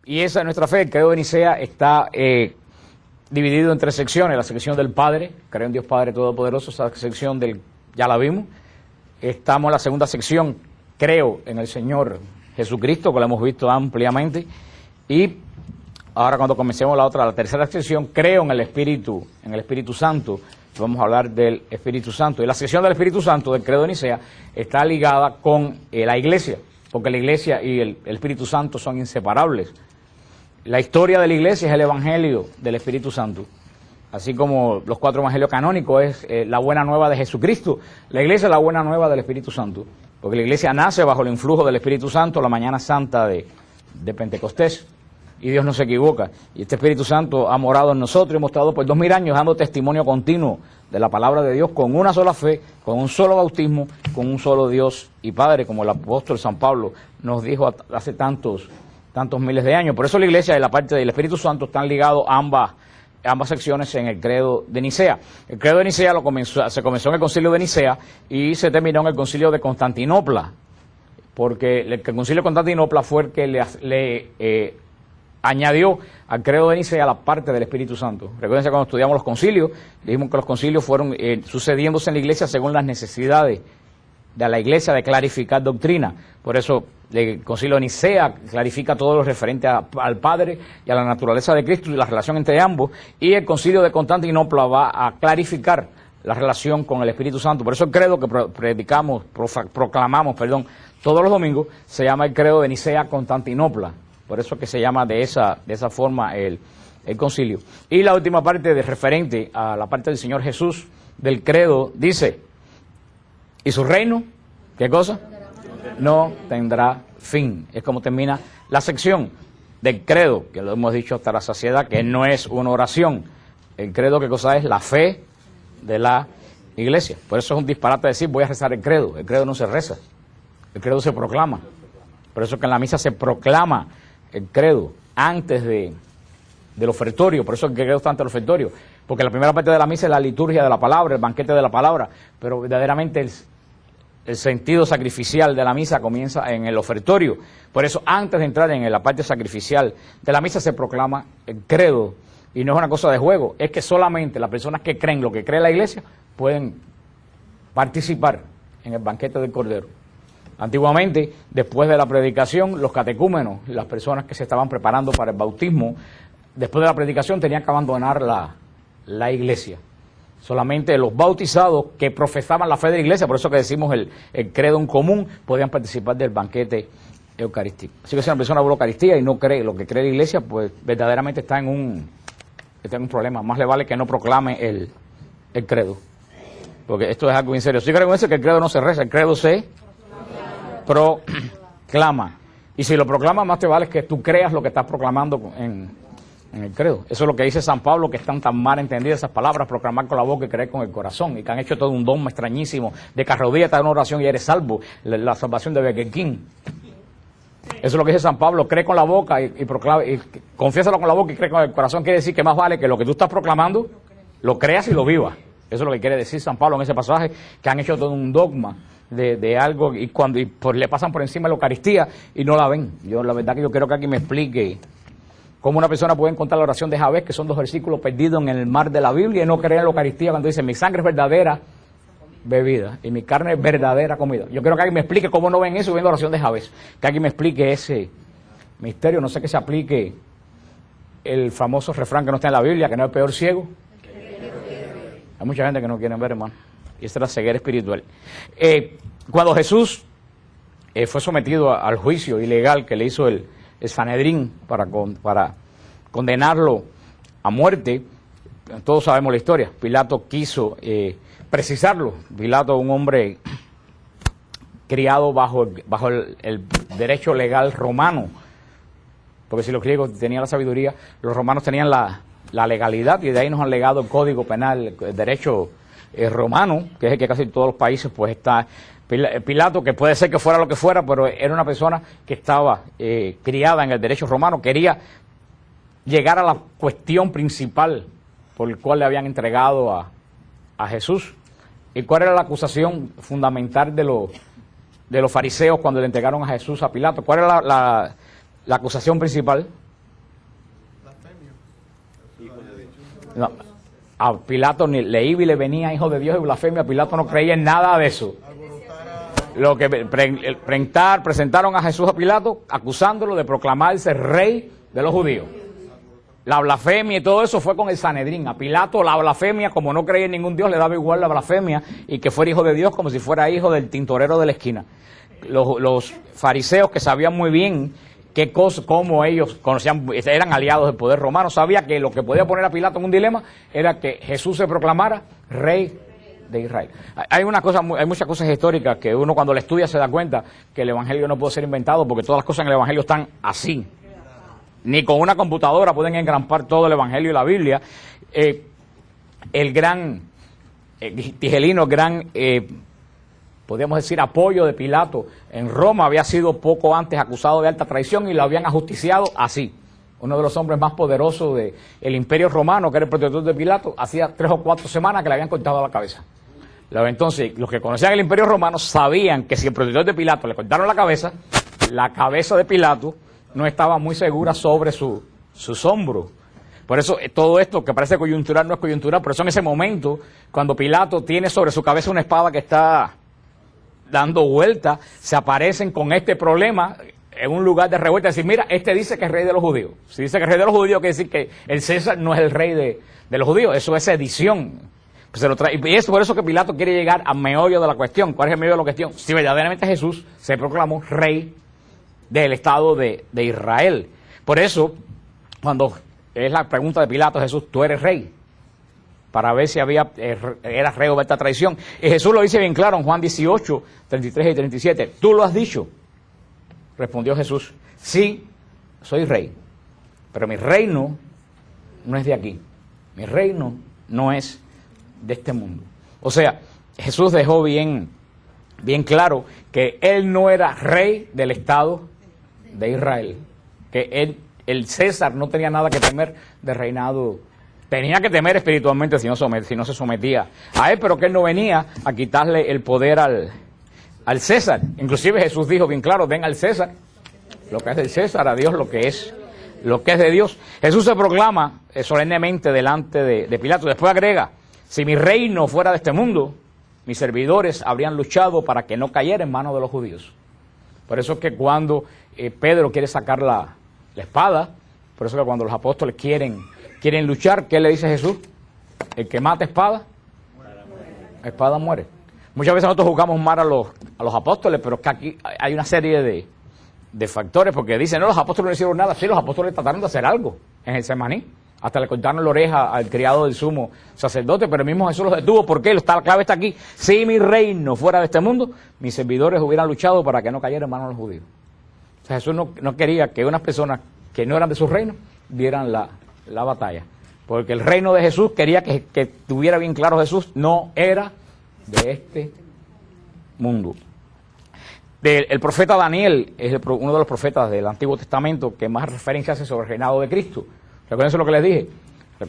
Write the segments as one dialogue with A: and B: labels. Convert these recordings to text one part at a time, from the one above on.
A: Y esa es nuestra fe. El credo de Nicea está dividido en tres secciones. La sección del Padre, creo en Dios Padre Todopoderoso, esa sección del, ya la vimos. Estamos en la segunda sección, creo en el Señor Jesucristo, que lo hemos visto ampliamente. Y ahora cuando comencemos la tercera sección, creo en el Espíritu Santo. Vamos a hablar del Espíritu Santo. Y la sección del Espíritu Santo, del credo de Nicea, está ligada con la Iglesia, porque la Iglesia y el Espíritu Santo son inseparables. La historia de la Iglesia es el Evangelio del Espíritu Santo. Así como los 4 evangelios canónicos es la buena nueva de Jesucristo, la Iglesia es la buena nueva del Espíritu Santo. Porque la Iglesia nace bajo el influjo del Espíritu Santo la mañana santa de Pentecostés. Y Dios no se equivoca. Y este Espíritu Santo ha morado en nosotros y hemos estado por 2000 años dando testimonio continuo de la palabra de Dios con una sola fe, con un solo bautismo, con un solo Dios y Padre, como el apóstol San Pablo nos dijo hace tantos miles de años. Por eso la Iglesia y la parte del Espíritu Santo están ligados a ambas secciones en el credo de Nicea. El credo de Nicea se comenzó en el concilio de Nicea y se terminó en el concilio de Constantinopla, porque el concilio de Constantinopla fue el que le añadió al credo de Nicea la parte del Espíritu Santo. Recuerden cuando estudiamos los concilios, dijimos que los concilios fueron sucediéndose en la Iglesia según las necesidades de la Iglesia de clarificar doctrina. Por eso el concilio de Nicea clarifica todo lo referente al Padre y a la naturaleza de Cristo y la relación entre ambos, y el concilio de Constantinopla va a clarificar la relación con el Espíritu Santo. Por eso el credo que proclamamos todos los domingos se llama el credo de Nicea Constantinopla. Por eso que se llama de esa forma el concilio. Y la última parte referente a la parte del Señor Jesús del credo dice: ¿y su reino? ¿Qué cosa? No tendrá fin. Es como termina la sección del credo, que lo hemos dicho hasta la saciedad, que no es una oración. El credo, ¿qué cosa es? La fe de la Iglesia. Por eso es un disparate decir voy a rezar el credo. El credo no se reza, el credo se proclama. Por eso que en la misa se proclama el credo antes del ofertorio. Por eso el credo está antes del ofertorio, porque la primera parte de la misa es la liturgia de la palabra, el banquete de la palabra, pero verdaderamente el sentido sacrificial de la misa comienza en el ofertorio. Por eso antes de entrar en la parte sacrificial de la misa se proclama el credo, y no es una cosa de juego, es que solamente las personas que creen lo que cree la Iglesia pueden participar en el banquete del Cordero. Antiguamente, después de la predicación, los catecúmenos, las personas que se estaban preparando para el bautismo, después de la predicación tenían que abandonar la iglesia. Solamente los bautizados que profesaban la fe de la iglesia, por eso que decimos el credo en común, podían participar del banquete eucarístico. Así que si una persona ve la Eucaristía y no cree lo que cree la iglesia, pues verdaderamente está en un problema. Más le vale que no proclame el credo, porque esto es algo bien serio. Sí creo con eso que el credo no se reza, el credo se proclama. Y si lo proclama, más te vale que tú creas lo que estás proclamando en el credo. Eso es lo que dice San Pablo, que están tan mal entendidas esas palabras, proclamar con la boca y creer con el corazón, y que han hecho todo un dogma extrañísimo de que arrodíllate a una oración y eres salvo, la salvación de Burger King. Eso es lo que dice San Pablo, cree con la boca y proclama, y confiésalo con la boca y cree con el corazón. Quiere decir que más vale que lo que tú estás proclamando lo creas y lo vivas. Eso es lo que quiere decir San Pablo en ese pasaje, que han hecho todo un dogma de algo y le pasan por encima de la Eucaristía y no la ven. La verdad que yo quiero que alguien me explique cómo una persona puede encontrar la oración de Jabez, que son 2 versículos perdidos en el mar de la Biblia, y no creer en la Eucaristía cuando dice mi sangre es verdadera bebida y mi carne es verdadera comida. Yo quiero que alguien me explique cómo no ven eso viendo la oración de Jabez, que alguien me explique ese misterio. No sé que se aplique el famoso refrán que no está en la Biblia, que no es peor ciego. Hay mucha gente que no quiere ver, hermano, y esta es la ceguera espiritual. Cuando Jesús fue sometido al juicio ilegal que le hizo el Sanedrín para condenarlo a muerte, todos sabemos la historia. Pilato quiso precisarlo. Pilato, un hombre criado bajo el derecho legal romano, porque si los griegos tenían la sabiduría, los romanos tenían la legalidad, y de ahí nos han legado el código penal, el derecho romano, que es el que casi todos los países pues está. Pilato, que puede ser que fuera lo que fuera, pero era una persona que estaba criada en el derecho romano, quería llegar a la cuestión principal por la cual le habían entregado a Jesús. ¿Y cuál era la acusación fundamental de los fariseos cuando le entregaron a Jesús a Pilato? ¿Cuál era la acusación principal? No, a Pilato ni le iba y le venía hijo de Dios y blasfemia. Pilato no creía en nada de eso. Lo que presentaron a Jesús a Pilato acusándolo de proclamarse rey de los judíos. La blasfemia y todo eso fue con el Sanedrín. A Pilato la blasfemia, como no creía en ningún Dios, le daba igual la blasfemia y que fuera hijo de Dios como si fuera hijo del tintorero de la esquina. Los fariseos, que sabían muy bien qué cosa, cómo ellos conocían, eran aliados del poder romano, sabía que lo que podía poner a Pilato en un dilema era que Jesús se proclamara rey de Israel. Hay muchas cosas históricas que uno cuando le estudia se da cuenta que el evangelio no puede ser inventado, porque todas las cosas en el evangelio están así. Ni con una computadora pueden engrampar todo el evangelio y la Biblia. El gran Tigelino, podríamos decir, apoyo de Pilato en Roma, había sido poco antes acusado de alta traición y lo habían ajusticiado así. Uno de los hombres más poderosos del Imperio Romano, que era el protector de Pilato, hacía 3 o 4 semanas que le habían cortado la cabeza. Entonces, los que conocían el Imperio Romano sabían que si el protector de Pilato le cortaron la cabeza de Pilato no estaba muy segura sobre sus hombros. Por eso todo esto que parece coyuntural no es coyuntural, por eso en ese momento, cuando Pilato tiene sobre su cabeza una espada que está dando vuelta, se aparecen con este problema en un lugar de revuelta, decir, mira, este dice que es rey de los judíos. Si dice que es rey de los judíos, quiere decir que el César no es el rey de los judíos, eso es sedición. Pues se lo trae, y es por eso que Pilato quiere llegar al meollo de la cuestión. ¿Cuál es el meollo de la cuestión? Si verdaderamente Jesús se proclamó rey del Estado de Israel. Por eso, cuando es la pregunta de Pilato, Jesús, ¿tú eres rey? Para ver si era rey o esta traición. Y Jesús lo dice bien claro en Juan 18, 33 y 37. ¿Tú lo has dicho? Respondió Jesús, sí, soy rey, pero mi reino no es de aquí. Mi reino no es de este mundo. O sea, Jesús dejó bien claro que él no era rey del Estado de Israel, que el César no tenía nada que temer de reinado. Tenía que temer espiritualmente si no se sometía a él, pero que él no venía a quitarle el poder al César. Inclusive Jesús dijo bien claro, den al César lo que es del César, a Dios lo que es de Dios. Jesús se proclama solemnemente delante de Pilato. Después agrega, si mi reino fuera de este mundo, mis servidores habrían luchado para que no cayera en manos de los judíos. Por eso es que cuando Pedro quiere sacar la espada, por eso que cuando los apóstoles quieren luchar, ¿qué le dice Jesús? El que mata espada muere. Muchas veces nosotros juzgamos mal a los apóstoles, pero es que aquí hay una serie de factores, porque dicen, no, los apóstoles no hicieron nada. Sí, los apóstoles trataron de hacer algo en Getsemaní. Hasta le cortaron la oreja al criado del sumo sacerdote, pero el mismo Jesús los detuvo. ¿Por qué? La clave está aquí. Si mi reino fuera de este mundo, mis servidores hubieran luchado para que no cayera en manos de los judíos. O sea, Jesús no quería que unas personas que no eran de su reino dieran la batalla. Porque el reino de Jesús quería que tuviera bien claro Jesús, no era de este mundo. El profeta Daniel es uno de los profetas del Antiguo Testamento que más referencia hace sobre el reinado de Cristo. Recuerden lo que les dije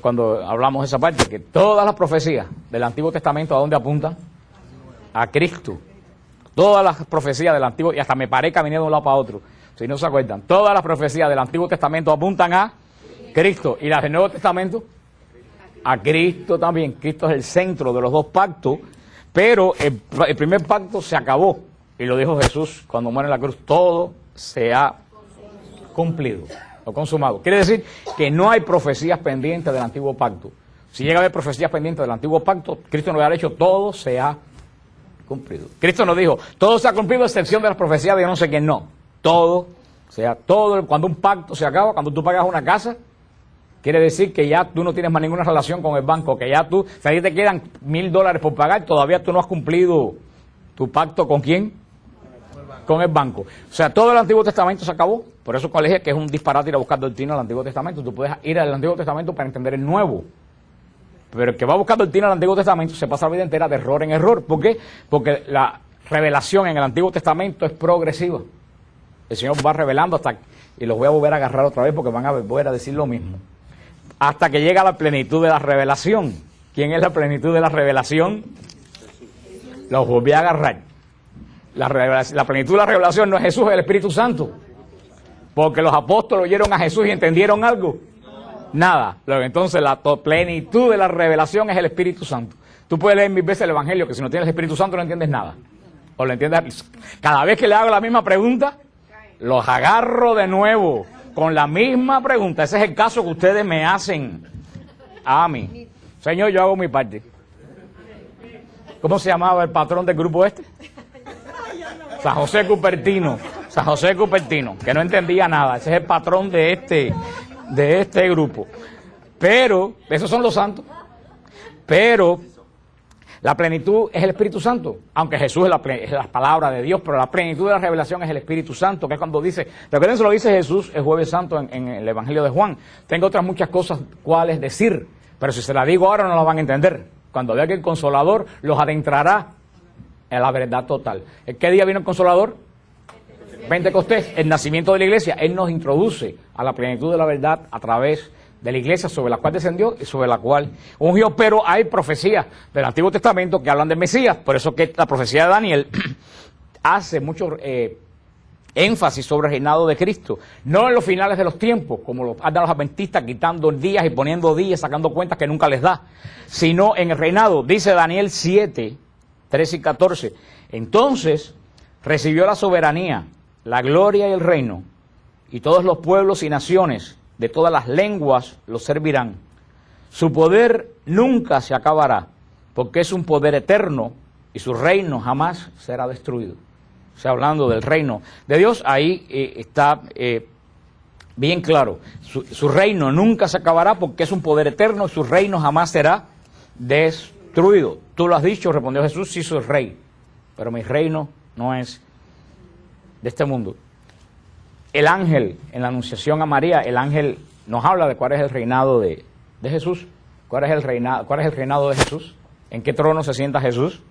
A: cuando hablamos de esa parte, que todas las profecías del Antiguo Testamento, ¿a dónde apuntan? A Cristo. Todas las profecías del Antiguo, y hasta me paré caminando de un lado para otro, si no se acuerdan, todas las profecías del Antiguo Testamento apuntan a Cristo, y las del Nuevo Testamento a Cristo también. Cristo es el centro de los dos pactos, pero el primer pacto se acabó, y lo dijo Jesús cuando muere en la cruz, todo se ha cumplido o consumado. Quiere decir que no hay profecías pendientes del antiguo pacto. Si llega a haber profecías pendientes del antiguo pacto, Cristo nos hubiera dicho, todo se ha cumplido. Cristo nos dijo, todo se ha cumplido a excepción de las profecías de yo no sé quién. No, todo, cuando un pacto se acaba, cuando tú pagas una casa, quiere decir que ya tú no tienes más ninguna relación con el banco, que ya tú, si ahí te quedan $1,000 por pagar, todavía tú no has cumplido tu pacto ¿con quién? Con el banco. O sea, todo el Antiguo Testamento se acabó. Por eso colegio que es un disparate ir a buscar doctrina al Antiguo Testamento. Tú puedes ir al Antiguo Testamento para entender el Nuevo. Pero el que va a buscar doctrina al Antiguo Testamento se pasa la vida entera de error en error. ¿Por qué? Porque la revelación en el Antiguo Testamento es progresiva. El Señor va revelando hasta, y los voy a volver a agarrar otra vez porque van a volver a decir lo mismo, hasta que llega la plenitud de la revelación. ¿Quién es la plenitud de la revelación? Los volví a agarrar. La plenitud de la revelación no es Jesús, es el Espíritu Santo. Porque los apóstoles oyeron a Jesús y entendieron algo. Nada. Entonces la plenitud de la revelación es el Espíritu Santo. Tú puedes leer 1000 veces el Evangelio, que si no tienes el Espíritu Santo no entiendes nada. O lo entiendes. Cada vez que le hago la misma pregunta, los agarro de nuevo con la misma pregunta. Ese es el caso que ustedes me hacen a mí. Señor, yo hago mi parte. ¿Cómo se llamaba el patrón del grupo este? San José Cupertino. San José Cupertino, que no entendía nada. Ese es el patrón de este grupo. Pero, esos son los santos. Pero la plenitud es el Espíritu Santo, aunque Jesús es la palabra de Dios, pero la plenitud de la revelación es el Espíritu Santo, que es cuando dice, recuerden, se lo dice Jesús el jueves santo en el Evangelio de Juan. Tengo otras muchas cosas cuales decir, pero si se la digo ahora no la van a entender. Cuando vea que el Consolador los adentrará en la verdad total. ¿Qué día vino el Consolador? Pentecostés, el nacimiento de la iglesia. Él nos introduce a la plenitud de la verdad a través de la iglesia sobre la cual descendió y sobre la cual ungió. Pero hay profecías del Antiguo Testamento que hablan del Mesías. Por eso que la profecía de Daniel hace mucho énfasis sobre el reinado de Cristo. No en los finales de los tiempos, como lo andan los adventistas, quitando días y poniendo días, sacando cuentas que nunca les da, sino en el reinado. Dice Daniel 7, 13 y 14. Entonces recibió la soberanía, la gloria y el reino, y todos los pueblos y naciones de todas las lenguas lo servirán. Su poder nunca se acabará, porque es un poder eterno y su reino jamás será destruido. O sea, hablando del reino de Dios, ahí está bien claro. Su reino nunca se acabará porque es un poder eterno y su reino jamás será destruido. Tú lo has dicho, respondió Jesús, sí soy rey, pero mi reino no es de este mundo. El ángel, en la anunciación a María, el ángel nos habla de cuál es el reinado de Jesús. ¿Cuál es el reinado de Jesús? ¿En qué trono se sienta Jesús?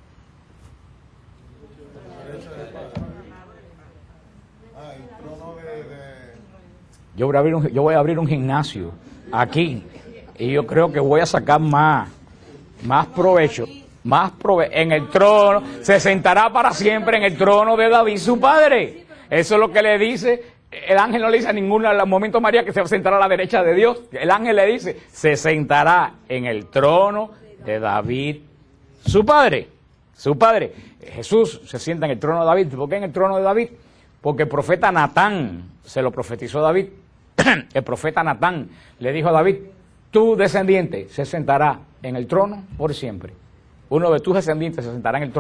A: Yo voy a abrir un gimnasio aquí y yo creo que voy a sacar más provecho. En el trono, se sentará para siempre en el trono de David, su padre. Eso es lo que le dice. El ángel no le dice a ninguno al momento María que se sentará a la derecha de Dios. El ángel le dice, se sentará en el trono de David, su padre. Su padre. Jesús se sienta en el trono de David. ¿Por qué en el trono de David? Porque el profeta Natán se lo profetizó a David. El profeta Natán le dijo a David, tu descendiente se sentará en el trono por siempre. Uno de tus descendientes se sentará en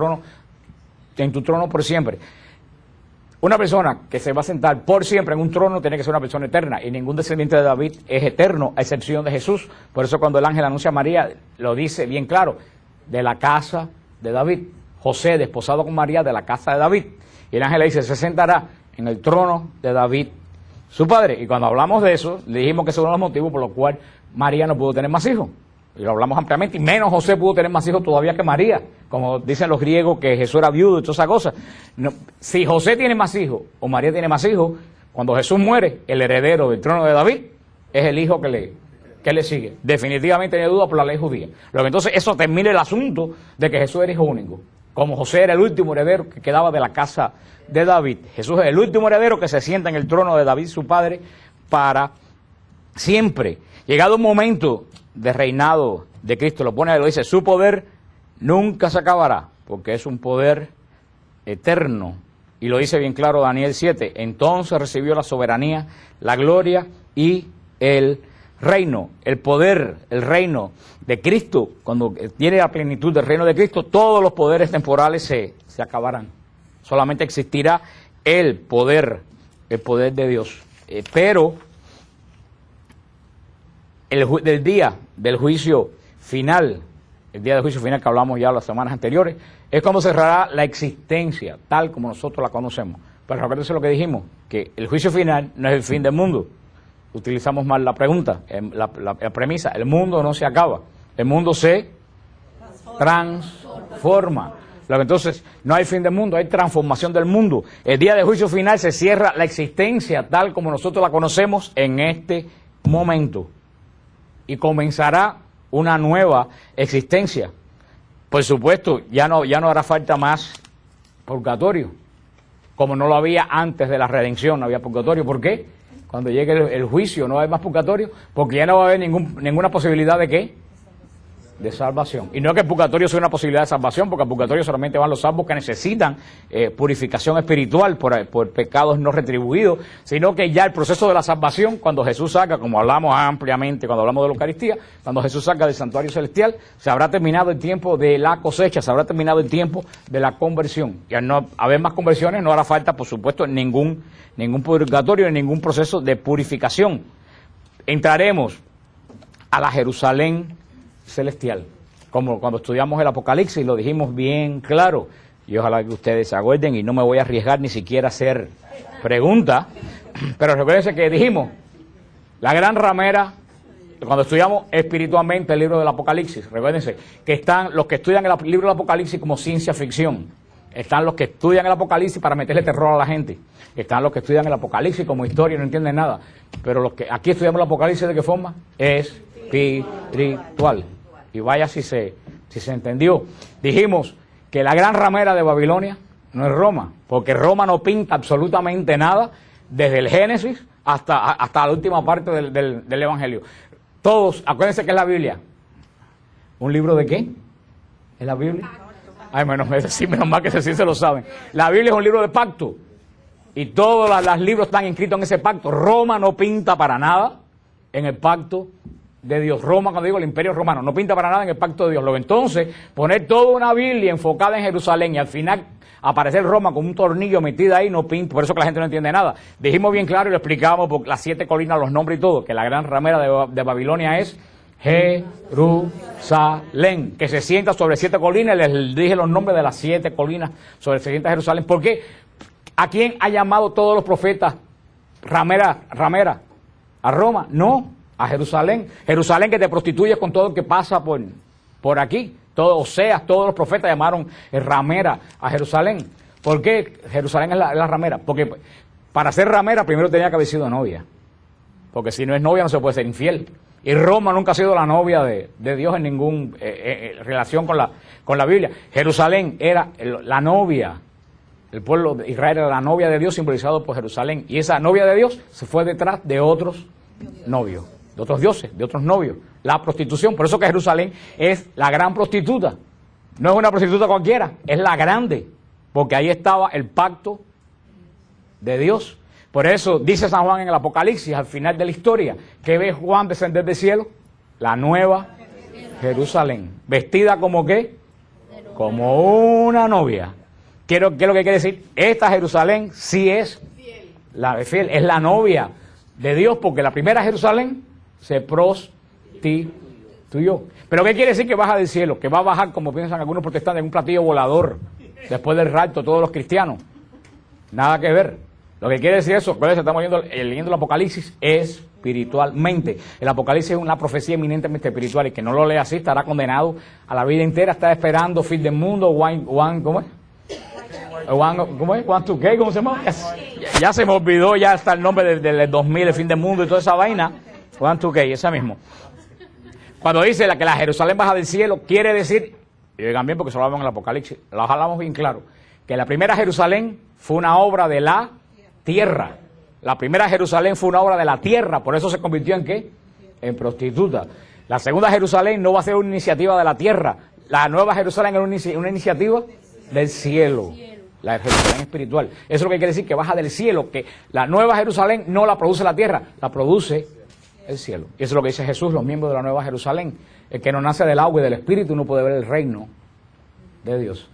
A: tu trono por siempre. Una persona que se va a sentar por siempre en un trono tiene que ser una persona eterna, y ningún descendiente de David es eterno, a excepción de Jesús. Por eso cuando el ángel anuncia a María, lo dice bien claro, de la casa de David. José, desposado con María, de la casa de David. Y el ángel le dice, se sentará en el trono de David, su padre. Y cuando hablamos de eso, le dijimos que ese es uno de los motivos por los cuales María no pudo tener más hijos. Y lo hablamos ampliamente, y menos José pudo tener más hijos todavía que María, como dicen los griegos que Jesús era viudo y toda esa cosa. No, si José tiene más hijos o María tiene más hijos, cuando Jesús muere, el heredero del trono de David es el hijo que le sigue. Definitivamente no hay duda por la ley judía. Luego entonces eso termina el asunto de que Jesús era hijo único. Como José era el último heredero que quedaba de la casa de David, Jesús es el último heredero que se sienta en el trono de David, su padre, para siempre. Llegado un momento de reinado de Cristo, lo dice, su poder nunca se acabará, porque es un poder eterno. Y lo dice bien claro Daniel 7, entonces recibió la soberanía, la gloria y el reino. El poder, el reino de Cristo, cuando tiene la plenitud del reino de Cristo, todos los poderes temporales se acabarán. Solamente existirá el poder de Dios. Pero el día del juicio final, el día del juicio final que hablamos ya las semanas anteriores, es cuando cerrará la existencia, tal como nosotros la conocemos. Pero recuérdense lo que dijimos, que el juicio final no es el fin del mundo. Utilizamos mal la pregunta, la premisa, el mundo no se acaba, el mundo se transforma. Entonces, no hay fin del mundo, hay transformación del mundo. El día del juicio final se cierra la existencia tal como nosotros la conocemos en este momento. Y comenzará una nueva existencia. Por supuesto, ya no hará falta más purgatorio. como no lo había antes de la redención, no había purgatorio. ¿Por qué? Cuando llegue el juicio no hay más purgatorio, porque ya no va a haber ninguna posibilidad de ¿qué? De salvación. Y no es que el purgatorio sea una posibilidad de salvación, porque al purgatorio solamente van los salvos que necesitan purificación espiritual por pecados no retribuidos, sino que ya el proceso de la salvación, cuando Jesús salga, como hablamos ampliamente cuando hablamos de la Eucaristía, cuando Jesús salga del santuario celestial, se habrá terminado el tiempo de la cosecha, se habrá terminado el tiempo de la conversión. Y al no haber más conversiones, no hará falta, por supuesto, ningún purgatorio, ningún proceso de purificación. Entraremos a la Jerusalén celestial, como cuando estudiamos el Apocalipsis, lo dijimos bien claro, y ojalá que ustedes se acuerden, y no me voy a arriesgar ni siquiera a hacer preguntas, pero recuérdense que dijimos, la gran ramera, cuando estudiamos espiritualmente el libro del Apocalipsis, recuérdense que están los que estudian el libro del Apocalipsis como ciencia ficción, están los que estudian el Apocalipsis para meterle terror a la gente, están los que estudian el Apocalipsis como historia y no entienden nada, pero los que aquí estudiamos el Apocalipsis, ¿de qué forma? Espiritual. Y vaya si se entendió. Dijimos que la gran ramera de Babilonia no es Roma, porque Roma no pinta absolutamente nada desde el Génesis hasta la última parte del Evangelio. Todos, acuérdense que es la Biblia. ¿Un libro de qué? ¿Es la Biblia? Ay, menos mal que sí se lo saben. La Biblia es un libro de pacto. Y todos los libros están inscritos en ese pacto. Roma no pinta para nada en el pacto de Dios. Roma, cuando digo el Imperio Romano, no pinta para nada en el pacto de Dios. Luego entonces, poner toda una Biblia enfocada en Jerusalén y al final aparecer Roma con un tornillo metido ahí, no pinta. Por eso que la gente no entiende nada. Dijimos bien claro y lo explicamos por las 7 colinas, los nombres y todo, que la gran ramera de Babilonia es Jerusalén, que se sienta sobre 7 colinas. Les dije los nombres de las 7 colinas sobre se sienta Jerusalén. ¿Por qué? ¿A quién ha llamado todos los profetas ramera? ¿A Roma? No, a Jerusalén. Jerusalén, que te prostituyes con todo el que pasa por aquí. Oseas, todos los profetas llamaron ramera a Jerusalén. ¿Por qué Jerusalén es la ramera? Porque para ser ramera primero tenía que haber sido novia. Porque si no es novia no se puede ser infiel. Y Roma nunca ha sido la novia de Dios en ninguna relación con la Biblia. Jerusalén era la novia. El pueblo de Israel era la novia de Dios, simbolizado por Jerusalén. Y esa novia de Dios se fue detrás de otros novios, de otros dioses, de otros novios. La prostitución, por eso que Jerusalén es la gran prostituta. No es una prostituta cualquiera, es la grande, porque ahí estaba el pacto de Dios. Por eso dice San Juan en el Apocalipsis, al final de la historia, que ve Juan descender del cielo, la nueva Jerusalén, vestida como ¿qué? Como una novia. ¿Qué es lo que quiere decir? Esta Jerusalén sí es la fiel, es la novia de Dios, porque la primera Jerusalén se prostituyó. ¿Pero qué quiere decir que baja del cielo? Que va a bajar, como piensan algunos protestantes, en un platillo volador, después del rapto, todos los cristianos. Nada que ver. Lo que quiere decir eso, estamos leyendo el Apocalipsis espiritualmente. El Apocalipsis es una profecía eminentemente espiritual, y que no lo lea así estará condenado a la vida entera, está esperando fin del mundo, ¿cómo es? ¿Cómo es? ¿Cómo se llama? Ya se me olvidó, ya está el nombre del 2000, el fin del mundo y toda esa vaina. esa mismo. Cuando dice que la Jerusalén baja del cielo, quiere decir, y oigan bien porque se lo hablamos en el Apocalipsis, lo hablamos bien claro, que la primera Jerusalén fue una obra de la tierra. La primera Jerusalén fue una obra de la tierra, por eso se convirtió en ¿qué? En prostituta. La segunda Jerusalén no va a ser una iniciativa de la tierra. La nueva Jerusalén es una iniciativa del cielo. La Jerusalén espiritual. Eso es lo que quiere decir, que baja del cielo, que la nueva Jerusalén no la produce la tierra, la produce el cielo. Y eso es lo que dice Jesús, los miembros de la nueva Jerusalén. El que no nace del agua y del espíritu no puede ver el reino de Dios.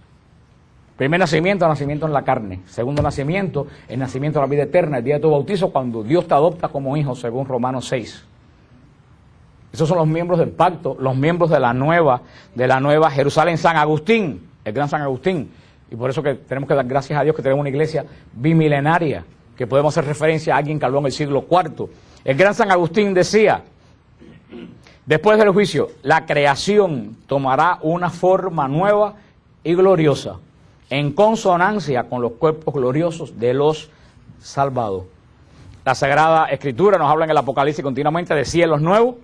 A: Primer nacimiento, nacimiento en la carne. Segundo nacimiento, el nacimiento de la vida eterna, el día de tu bautizo, cuando Dios te adopta como hijo, según Romanos 6. Esos son los miembros del pacto, los miembros de la nueva Jerusalén. San Agustín, el gran San Agustín. Y por eso que tenemos que dar gracias a Dios que tenemos una iglesia bimilenaria, que podemos hacer referencia a alguien que habló en el siglo IV. El gran San Agustín decía, después del juicio, la creación tomará una forma nueva y gloriosa, en consonancia con los cuerpos gloriosos de los salvados. La Sagrada Escritura nos habla en el Apocalipsis continuamente de cielos nuevos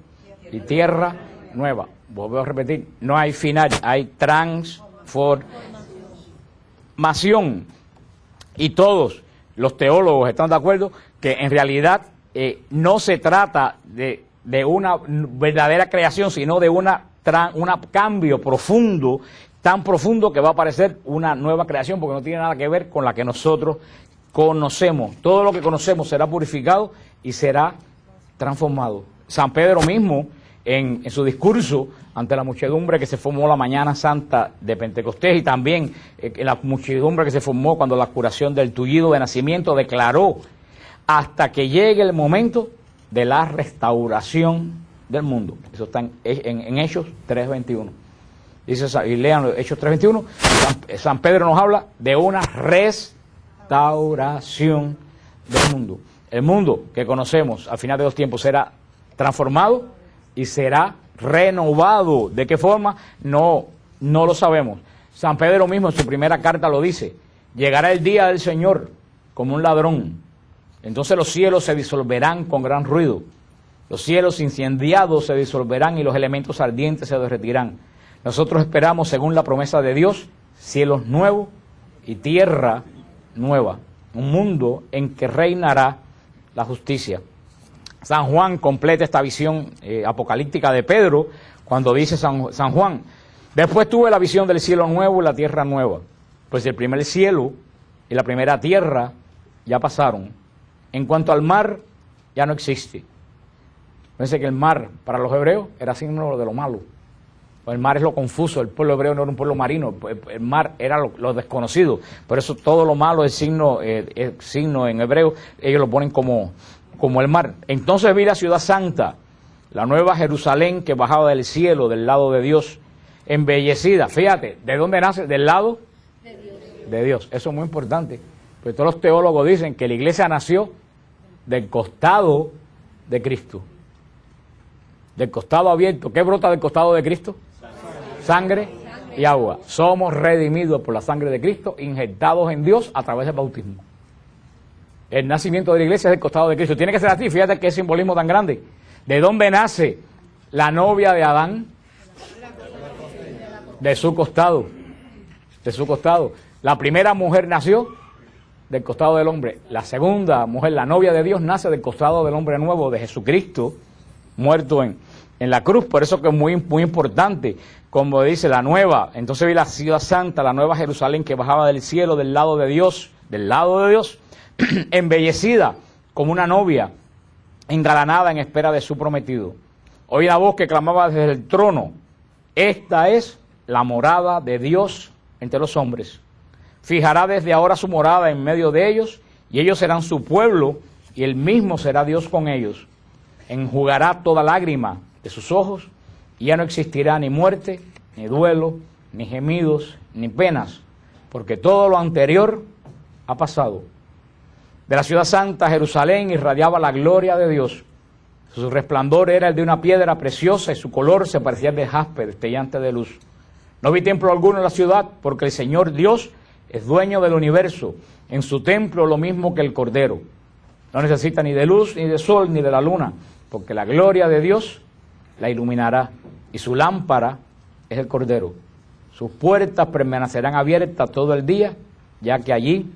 A: y tierra nueva. Vuelvo a repetir, no hay final, hay transformación. y todos los teólogos están de acuerdo que en realidad no se trata de una verdadera creación, sino de un cambio profundo, tan profundo que va a aparecer una nueva creación, porque no tiene nada que ver con la que nosotros conocemos. Todo lo que conocemos será purificado y será transformado. San Pedro mismo, en su discurso ante la muchedumbre que se formó la mañana santa de Pentecostés, y también la muchedumbre que se formó cuando la curación del tullido de nacimiento, declaró: hasta que llegue el momento de la restauración del mundo. Eso está en Hechos 3:21. Dice, y lean Hechos 3:21, San Pedro nos habla de una restauración del mundo. El mundo que conocemos al final de los tiempos será transformado y será renovado. ¿De qué forma? No lo sabemos. San Pedro mismo en su primera carta lo dice: llegará el día del Señor como un ladrón. Entonces los cielos se disolverán con gran ruido. Los cielos incendiados se disolverán y los elementos ardientes se derretirán. Nosotros esperamos, según la promesa de Dios, cielos nuevos y tierra nueva. Un mundo en que reinará la justicia. San Juan completa esta visión apocalíptica de Pedro cuando dice San Juan: después tuve la visión del cielo nuevo y la tierra nueva. Pues el primer cielo y la primera tierra ya pasaron. En cuanto al mar, ya no existe. Fíjense que el mar para los hebreos era signo de lo malo. El mar es lo confuso, el pueblo hebreo no era un pueblo marino, el mar era lo desconocido. Por eso todo lo malo es signo en hebreo, ellos lo ponen como el mar. Entonces vi la ciudad santa, la nueva Jerusalén que bajaba del cielo, del lado de Dios, embellecida. Fíjate, ¿de dónde nace? Del lado de Dios. De Dios. Eso es muy importante, porque todos los teólogos dicen que la iglesia nació del costado de Cristo. Del costado abierto. ¿Qué brota del costado de Cristo? Sangre y agua. Somos redimidos por la sangre de Cristo, injertados en Dios a través del bautismo. El nacimiento de la iglesia es del costado de Cristo. Tiene que ser así. Fíjate qué simbolismo tan grande. ¿De dónde nace la novia de Adán? De su costado. De su costado. La primera mujer nació del costado del hombre. La segunda mujer, la novia de Dios, nace del costado del hombre nuevo, de Jesucristo, muerto en la cruz. Por eso que es muy importante, como dice la nueva. Entonces vi la ciudad santa, la nueva Jerusalén que bajaba del cielo, del lado de Dios, embellecida como una novia, engalanada en espera de su prometido. Oí la voz que clamaba desde el trono: esta es la morada de Dios entre los hombres. Fijará desde ahora su morada en medio de ellos, y ellos serán su pueblo, y él mismo será Dios con ellos. Enjugará toda lágrima de sus ojos, y ya no existirá ni muerte, ni duelo, ni gemidos, ni penas, porque todo lo anterior ha pasado. De la ciudad santa, Jerusalén, irradiaba la gloria de Dios. Su resplandor era el de una piedra preciosa, y su color se parecía al de jaspe, destellante de luz. No vi templo alguno en la ciudad, porque el Señor Dios es dueño del universo. En su templo lo mismo que el Cordero. No necesita ni de luz, ni de sol, ni de la luna, porque la gloria de Dios la iluminará, y su lámpara es el Cordero. Sus puertas permanecerán abiertas todo el día, ya que allí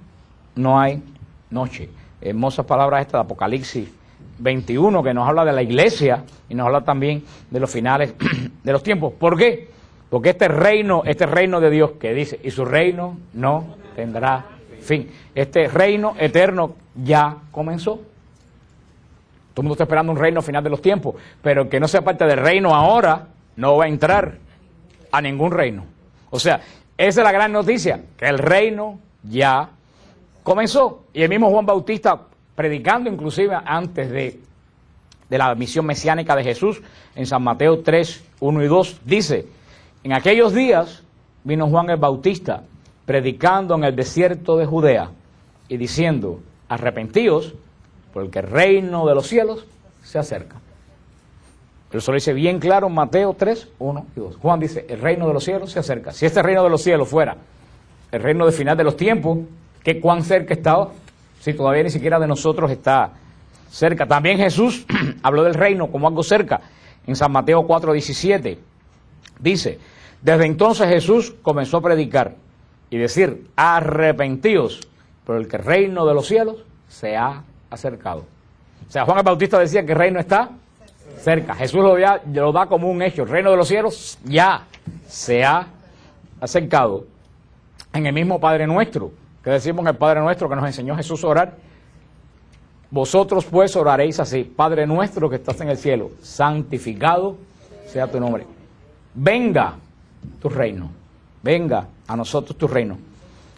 A: no hay noche. Hermosas palabras estas de Apocalipsis 21, que nos habla de la iglesia y nos habla también de los finales de los tiempos. ¿Por qué? Porque este reino de Dios que dice: y su reino no tendrá fin. Este reino eterno ya comenzó. Todo el mundo está esperando un reino final de los tiempos, pero el que no sea parte del reino ahora no va a entrar a ningún reino. O sea, esa es la gran noticia, que el reino ya comenzó. Y el mismo Juan Bautista, predicando inclusive antes de la misión mesiánica de Jesús, en San Mateo 3, 1 y 2, dice: en aquellos días vino Juan el Bautista, predicando en el desierto de Judea, y diciendo: arrepentíos, porque el reino de los cielos se acerca. Pero eso lo dice bien claro en Mateo 3, 1 y 2. Juan dice: el reino de los cielos se acerca. Si este reino de los cielos fuera el reino del final de los tiempos, ¿qué cuán cerca estaba? Si todavía ni siquiera de nosotros está cerca. También Jesús habló del reino como algo cerca. En San Mateo 4, 17 dice: desde entonces Jesús comenzó a predicar y decir: arrepentíos, pero el que el reino de los cielos se ha acercado. O sea, Juan el Bautista decía que el reino está cerca. Jesús lo da como un hecho. El reino de los cielos ya se ha acercado. En el mismo Padre Nuestro, que decimos en el Padre Nuestro que nos enseñó Jesús a orar, vosotros pues oraréis así: Padre nuestro que estás en el cielo, santificado sea tu nombre. Venga tu reino, venga a nosotros tu reino.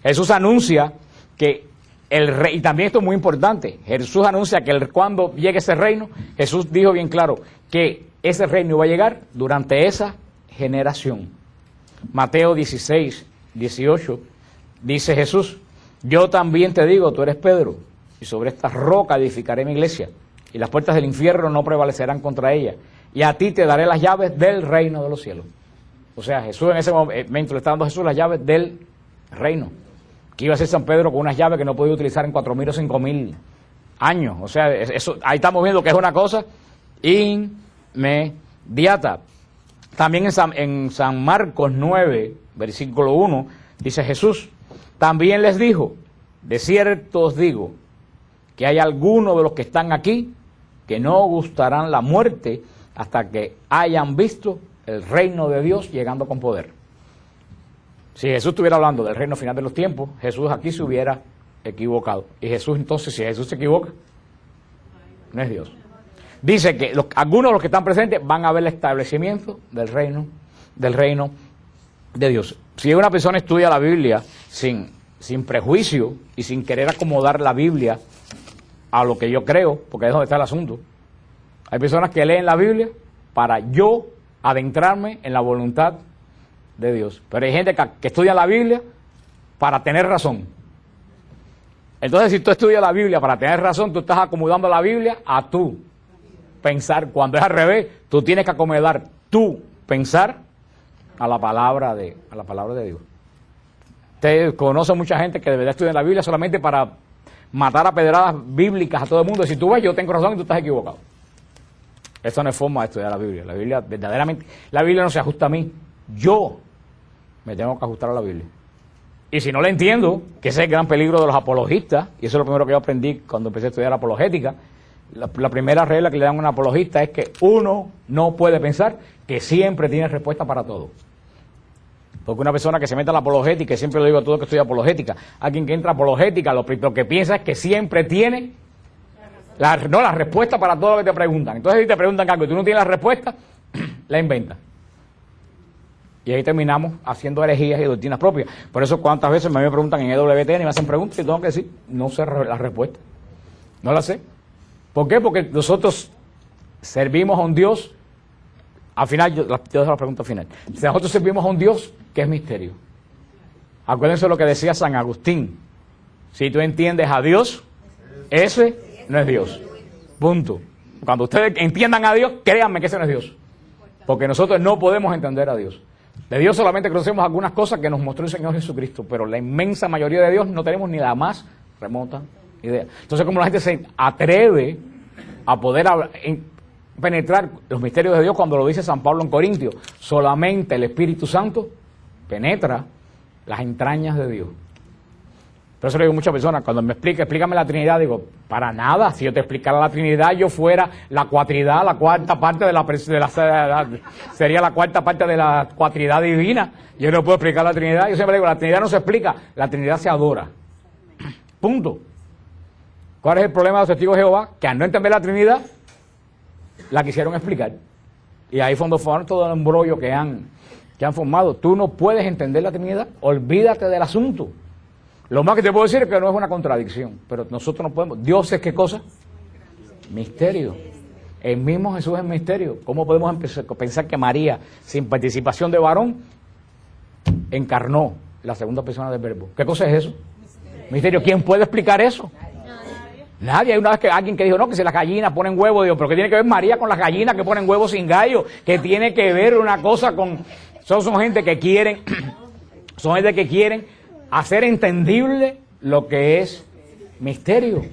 A: Jesús anuncia que el rey, y también esto es muy importante, Jesús anuncia que cuando llegue ese reino, Jesús dijo bien claro que ese reino va a llegar durante esa generación. Mateo 16, 18, dice Jesús: yo también te digo, tú eres Pedro, y sobre esta roca edificaré mi iglesia, y las puertas del infierno no prevalecerán contra ella, y a ti te daré las llaves del reino de los cielos. O sea, Jesús en ese momento le está dando a Jesús las llaves del reino. Que iba a ser San Pedro con unas llaves que no podía utilizar en 4.000 o 5.000 años. O sea, eso, ahí estamos viendo que es una cosa inmediata. También en San Marcos 9, versículo 1, dice Jesús: también les dijo, de cierto os digo, que hay algunos de los que están aquí que no gustarán la muerte hasta que hayan visto el reino de Dios llegando con poder. Si Jesús estuviera hablando del reino final de los tiempos, Jesús aquí se hubiera equivocado. Y Jesús entonces, si Jesús se equivoca, no es Dios. Dice que algunos de los que están presentes van a ver el establecimiento del reino de Dios. Si una persona estudia la Biblia sin prejuicio y sin querer acomodar la Biblia a lo que yo creo, porque es donde está el asunto. Hay personas que leen la Biblia para yo adentrarme en la voluntad de Dios. Pero hay gente que estudia la Biblia para tener razón. Entonces, si tú estudias la Biblia para tener razón, tú estás acomodando la Biblia a tu pensar. Cuando es al revés, tú tienes que acomodar tu pensar a la palabra de Dios. Usted conoce mucha gente que debería estudiar la Biblia solamente para matar a pedradas bíblicas a todo el mundo. Y si tú ves, yo tengo razón y tú estás equivocado. Esa no es forma de estudiar la Biblia. La Biblia, verdaderamente, la Biblia no se ajusta a mí. Yo me tengo que ajustar a la Biblia. Y si no la entiendo, que ese es el gran peligro de los apologistas, y eso es lo primero que yo aprendí cuando empecé a estudiar apologética. La primera regla que le dan a un apologista es que uno no puede pensar que siempre tiene respuesta para todo. Porque una persona que se mete a la apologética, y siempre lo digo a todos que estudia apologética, alguien que entra a apologética, lo que piensa es que siempre tiene la respuesta para todo lo que te preguntan. Entonces, si te preguntan algo y tú no tienes la respuesta, la inventas. Y ahí terminamos haciendo herejías y doctrinas propias. Por eso, cuántas veces me preguntan en EWTN y me hacen preguntas y tengo que decir, no sé la respuesta. No la sé. ¿Por qué? Porque nosotros servimos a un Dios. Al final, yo dejo la pregunta final. Nosotros servimos a un Dios que es misterio. Acuérdense lo que decía San Agustín. Si tú entiendes a Dios, ese no es Dios. Punto. Cuando ustedes entiendan a Dios, créanme que ese no es Dios. Porque nosotros no podemos entender a Dios. De Dios solamente conocemos algunas cosas que nos mostró el Señor Jesucristo, pero la inmensa mayoría de Dios no tenemos ni la más remota idea. Entonces, como la gente se atreve a poder penetrar los misterios de Dios, cuando lo dice San Pablo en Corintios, solamente el Espíritu Santo penetra las entrañas de Dios. Por eso le digo a muchas personas, cuando me explícame la Trinidad, digo, para nada, si yo te explicara la Trinidad, yo fuera la cuatridad, la cuarta parte sería la cuarta parte de la cuatridad divina. Yo no puedo explicar la Trinidad. Yo siempre digo, la Trinidad no se explica, la Trinidad se adora. Punto. ¿Cuál es el problema de los testigos de Jehová? Que al no entender la Trinidad, la quisieron explicar. Y ahí fue todo el embrollo que han formado. Tú no puedes entender la Trinidad, olvídate del asunto. Lo más que te puedo decir es que no es una contradicción, pero nosotros no podemos. ¿Dios es qué cosa? Misterio. El mismo Jesús es misterio. ¿Cómo podemos pensar que María, sin participación de varón, encarnó la segunda persona del Verbo? ¿Qué cosa es eso? Misterio. ¿Quién puede explicar eso? Nadie. Hay una vez que alguien que dijo, no, que si las gallinas ponen huevos, digo, pero ¿qué tiene que ver María con las gallinas que ponen huevos sin gallo? ¿Qué tiene que ver una cosa con...? Son gente que quieren, hacer entendible lo que es misterio.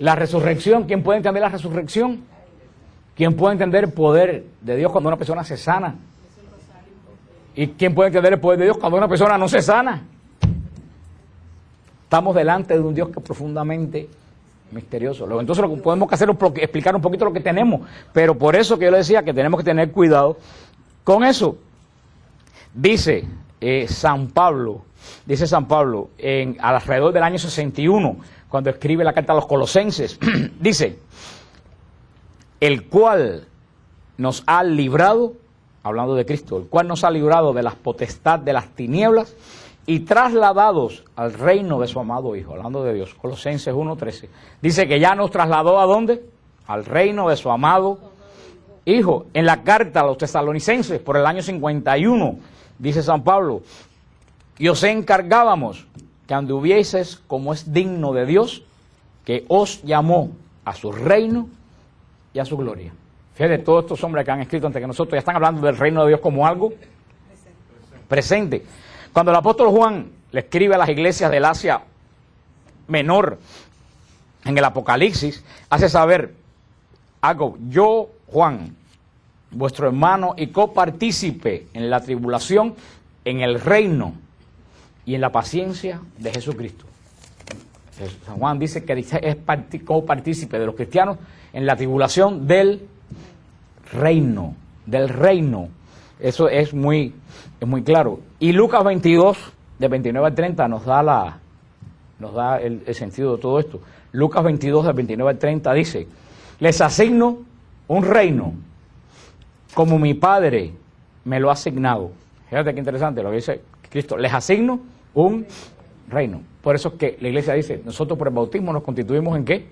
A: La resurrección, ¿quién puede entender la resurrección? ¿Quién puede entender el poder de Dios cuando una persona se sana? ¿Y quién puede entender el poder de Dios cuando una persona no se sana? Estamos delante de un Dios que es profundamente misterioso. Entonces lo que podemos hacer es explicar un poquito lo que tenemos, pero por eso que yo le decía que tenemos que tener cuidado con eso. Dice San Pablo, alrededor del año 61, cuando escribe la carta a los Colosenses, dice, el cual nos ha librado, hablando de Cristo, el cual nos ha librado de las potestades de las tinieblas y trasladados al reino de su amado Hijo, hablando de Dios, Colosenses 1:13. Dice que ya nos trasladó ¿a dónde? Al reino de su amado Hijo. En la carta a los tesalonicenses, por el año 51, dice San Pablo, y os encargábamos que anduvieseis como es digno de Dios, que os llamó a su reino y a su gloria. Fíjate, todos estos hombres que han escrito antes que nosotros ya están hablando del reino de Dios como algo presente. Cuando el apóstol Juan le escribe a las iglesias del Asia Menor en el Apocalipsis, hace saber algo. Yo, Juan, vuestro hermano y copartícipe en la tribulación, en el reino y en la paciencia de Jesucristo. San Juan dice que es copartícipe de los cristianos en la tribulación del reino. Eso es muy claro. Y Lucas 22, de 29 al 30, nos da el sentido de todo esto. Lucas 22, de 29 al 30 dice, les asigno un reino, como mi Padre me lo ha asignado. Fíjate qué interesante lo que dice Cristo. Les asigno un reino. Por eso es que la iglesia dice, nosotros por el bautismo nos constituimos ¿en qué?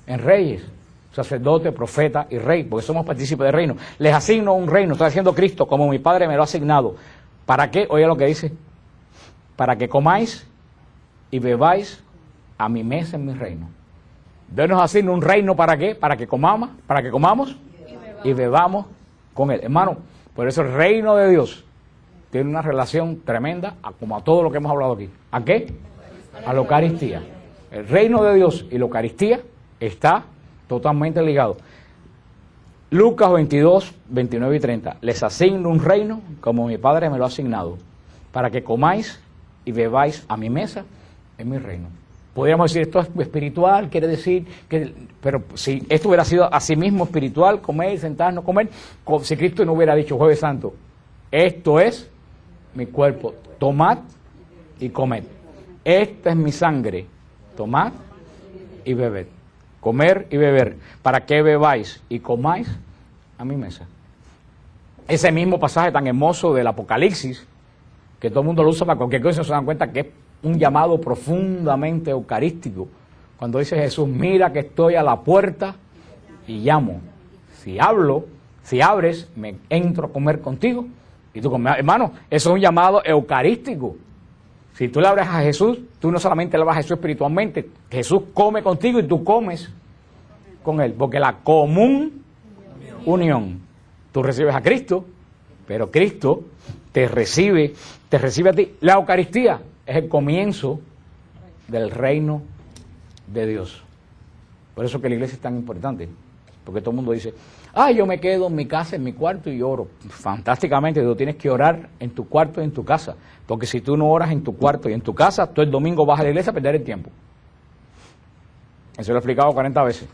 A: En reyes, sacerdote, profeta y rey, porque somos partícipes del reino. Les asigno un reino, está diciendo Cristo, como mi Padre me lo ha asignado. ¿Para qué? Oye lo que dice. Para que comáis y bebáis a mi mesa en mi reino. Dios nos asigna un reino, ¿para qué? Para que comamos y bebamos con él. Hermano, por eso el reino de Dios tiene una relación tremenda como a todo lo que hemos hablado aquí. ¿A qué? A la Eucaristía. El reino de Dios y la Eucaristía está totalmente ligado. Lucas 22, 29 y 30. Les asigno un reino como mi Padre me lo ha asignado, para que comáis y bebáis a mi mesa en mi reino. Podríamos decir, esto es espiritual, quiere decir que, pero si esto hubiera sido así mismo espiritual, comer, sentarnos, comer, si Cristo no hubiera dicho Jueves Santo, esto es mi cuerpo, tomad y comed. Esta es mi sangre, tomad y bebed. Comer y beber, para que bebáis y comáis a mi mesa. Ese mismo pasaje tan hermoso del Apocalipsis, que todo el mundo lo usa para cualquier cosa, se dan cuenta que es un llamado profundamente eucarístico. Cuando dice Jesús, mira que estoy a la puerta y llamo. Si abres, me entro a comer contigo y tú comes. Hermano, eso es un llamado eucarístico. Si tú le abres a Jesús, tú no solamente le abres a Jesús espiritualmente, Jesús come contigo y tú comes con él, porque la común unión, tú recibes a Cristo, pero Cristo te recibe a ti. La Eucaristía es el comienzo del reino de Dios. Por eso que la iglesia es tan importante, porque todo el mundo dice, yo me quedo en mi casa, en mi cuarto y oro. Fantásticamente, tú tienes que orar en tu cuarto y en tu casa, porque si tú no oras en tu cuarto y en tu casa, tú el domingo vas a la iglesia a perder el tiempo. Eso lo he explicado 40 veces.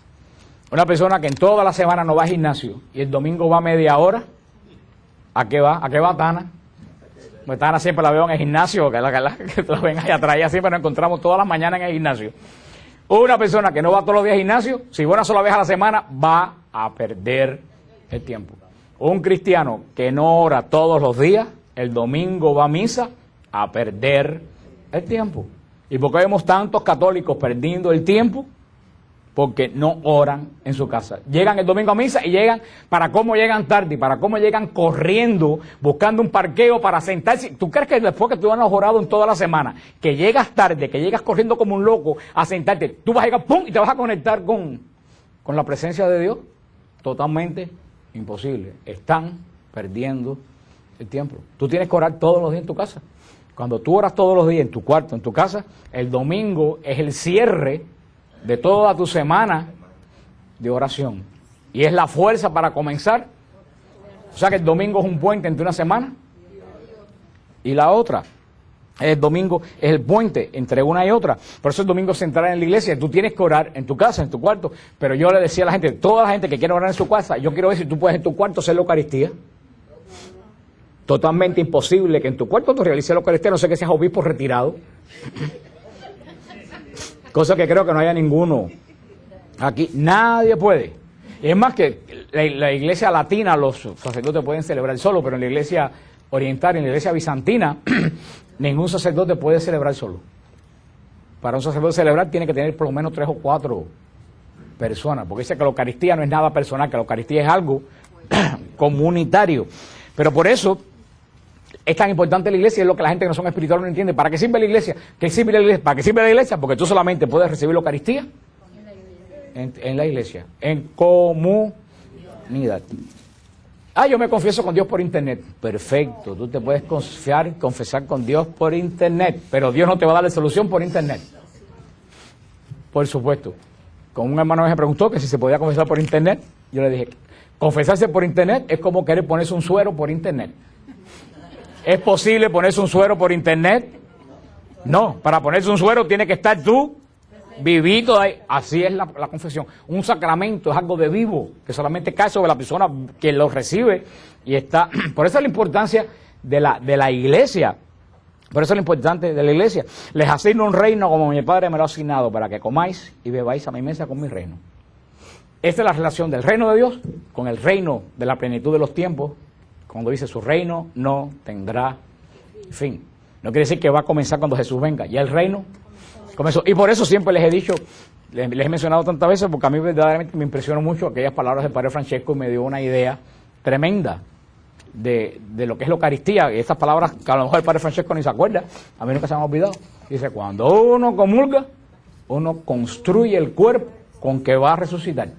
A: Una persona que en toda la semana no va al gimnasio y el domingo va media hora, ¿a qué va? ¿A qué va Tana? Pues Tana siempre la veo en el gimnasio, que la ven ahí atrás, ya siempre nos encontramos todas las mañanas en el gimnasio. Una persona que no va todos los días al gimnasio, si va una sola vez a la semana, va a perder el tiempo. Un cristiano que no ora todos los días, el domingo va a misa, a perder el tiempo. ¿Y por qué vemos tantos católicos perdiendo el tiempo? Porque no oran en su casa. Llegan el domingo a misa y llegan, para cómo llegan tarde, y para cómo llegan corriendo, buscando un parqueo para sentarse. ¿Tú crees que después que tú has orado en toda la semana, que llegas tarde, que llegas corriendo como un loco a sentarte, tú vas a llegar, ¡pum!, y te vas a conectar con la presencia de Dios? Totalmente imposible. Están perdiendo el tiempo. Tú tienes que orar todos los días en tu casa. Cuando tú oras todos los días en tu cuarto, en tu casa, el domingo es el cierre de toda tu semana de oración. Y es la fuerza para comenzar. O sea que el domingo es un puente entre una semana y la otra. El domingo es el puente entre una y otra. Por eso el domingo es central en la iglesia. Tú tienes que orar en tu casa, en tu cuarto. Pero yo le decía a la gente, toda la gente que quiere orar en su casa, yo quiero ver si tú puedes en tu cuarto hacer la Eucaristía. Totalmente imposible que en tu cuarto tú realices la Eucaristía, no sé que seas obispo retirado. Cosa que creo que no haya ninguno aquí. Nadie puede. Es más que la iglesia latina, los sacerdotes pueden celebrar solo, pero en la iglesia oriental, en la iglesia bizantina, ningún sacerdote puede celebrar solo. Para un sacerdote celebrar tiene que tener por lo menos 3 o 4 personas, porque dice que la Eucaristía no es nada personal, que la Eucaristía es algo comunitario. Pero por eso es tan importante la iglesia, es lo que la gente que no son espirituales no entiende. ¿Para qué sirve la iglesia? ¿Qué sirve la iglesia? ¿Para qué sirve la iglesia? Porque tú solamente puedes recibir la Eucaristía en la iglesia, en comunidad. Yo me confieso con Dios por internet. Perfecto, tú te puedes confesar con Dios por internet, pero Dios no te va a dar la solución por internet. Por supuesto. Con un hermano me preguntó que si se podía confesar por internet, yo le dije, confesarse por internet es como querer ponerse un suero por internet. ¿Es posible ponerse un suero por internet? No, para ponerse un suero tiene que estar tú vivito ahí. Así es la confesión. Un sacramento es algo de vivo, que solamente cae sobre la persona que lo recibe y está. Por eso es la importancia de la iglesia. Por eso es lo importante de la iglesia. Les asigno un reino como mi Padre me lo ha asignado, para que comáis y bebáis a mi mesa con mi reino. Esta es la relación del reino de Dios con el reino de la plenitud de los tiempos, cuando dice su reino no tendrá fin. No quiere decir que va a comenzar cuando Jesús venga. Ya el reino comenzó. Y por eso siempre les he dicho, les he mencionado tantas veces, porque a mí verdaderamente me impresionó mucho aquellas palabras del Padre Francesco y me dio una idea tremenda de lo que es la Eucaristía. Y estas palabras que a lo mejor el Padre Francesco ni se acuerda, a mí nunca se me han olvidado. Dice, cuando uno comulga, uno construye el cuerpo con que va a resucitar.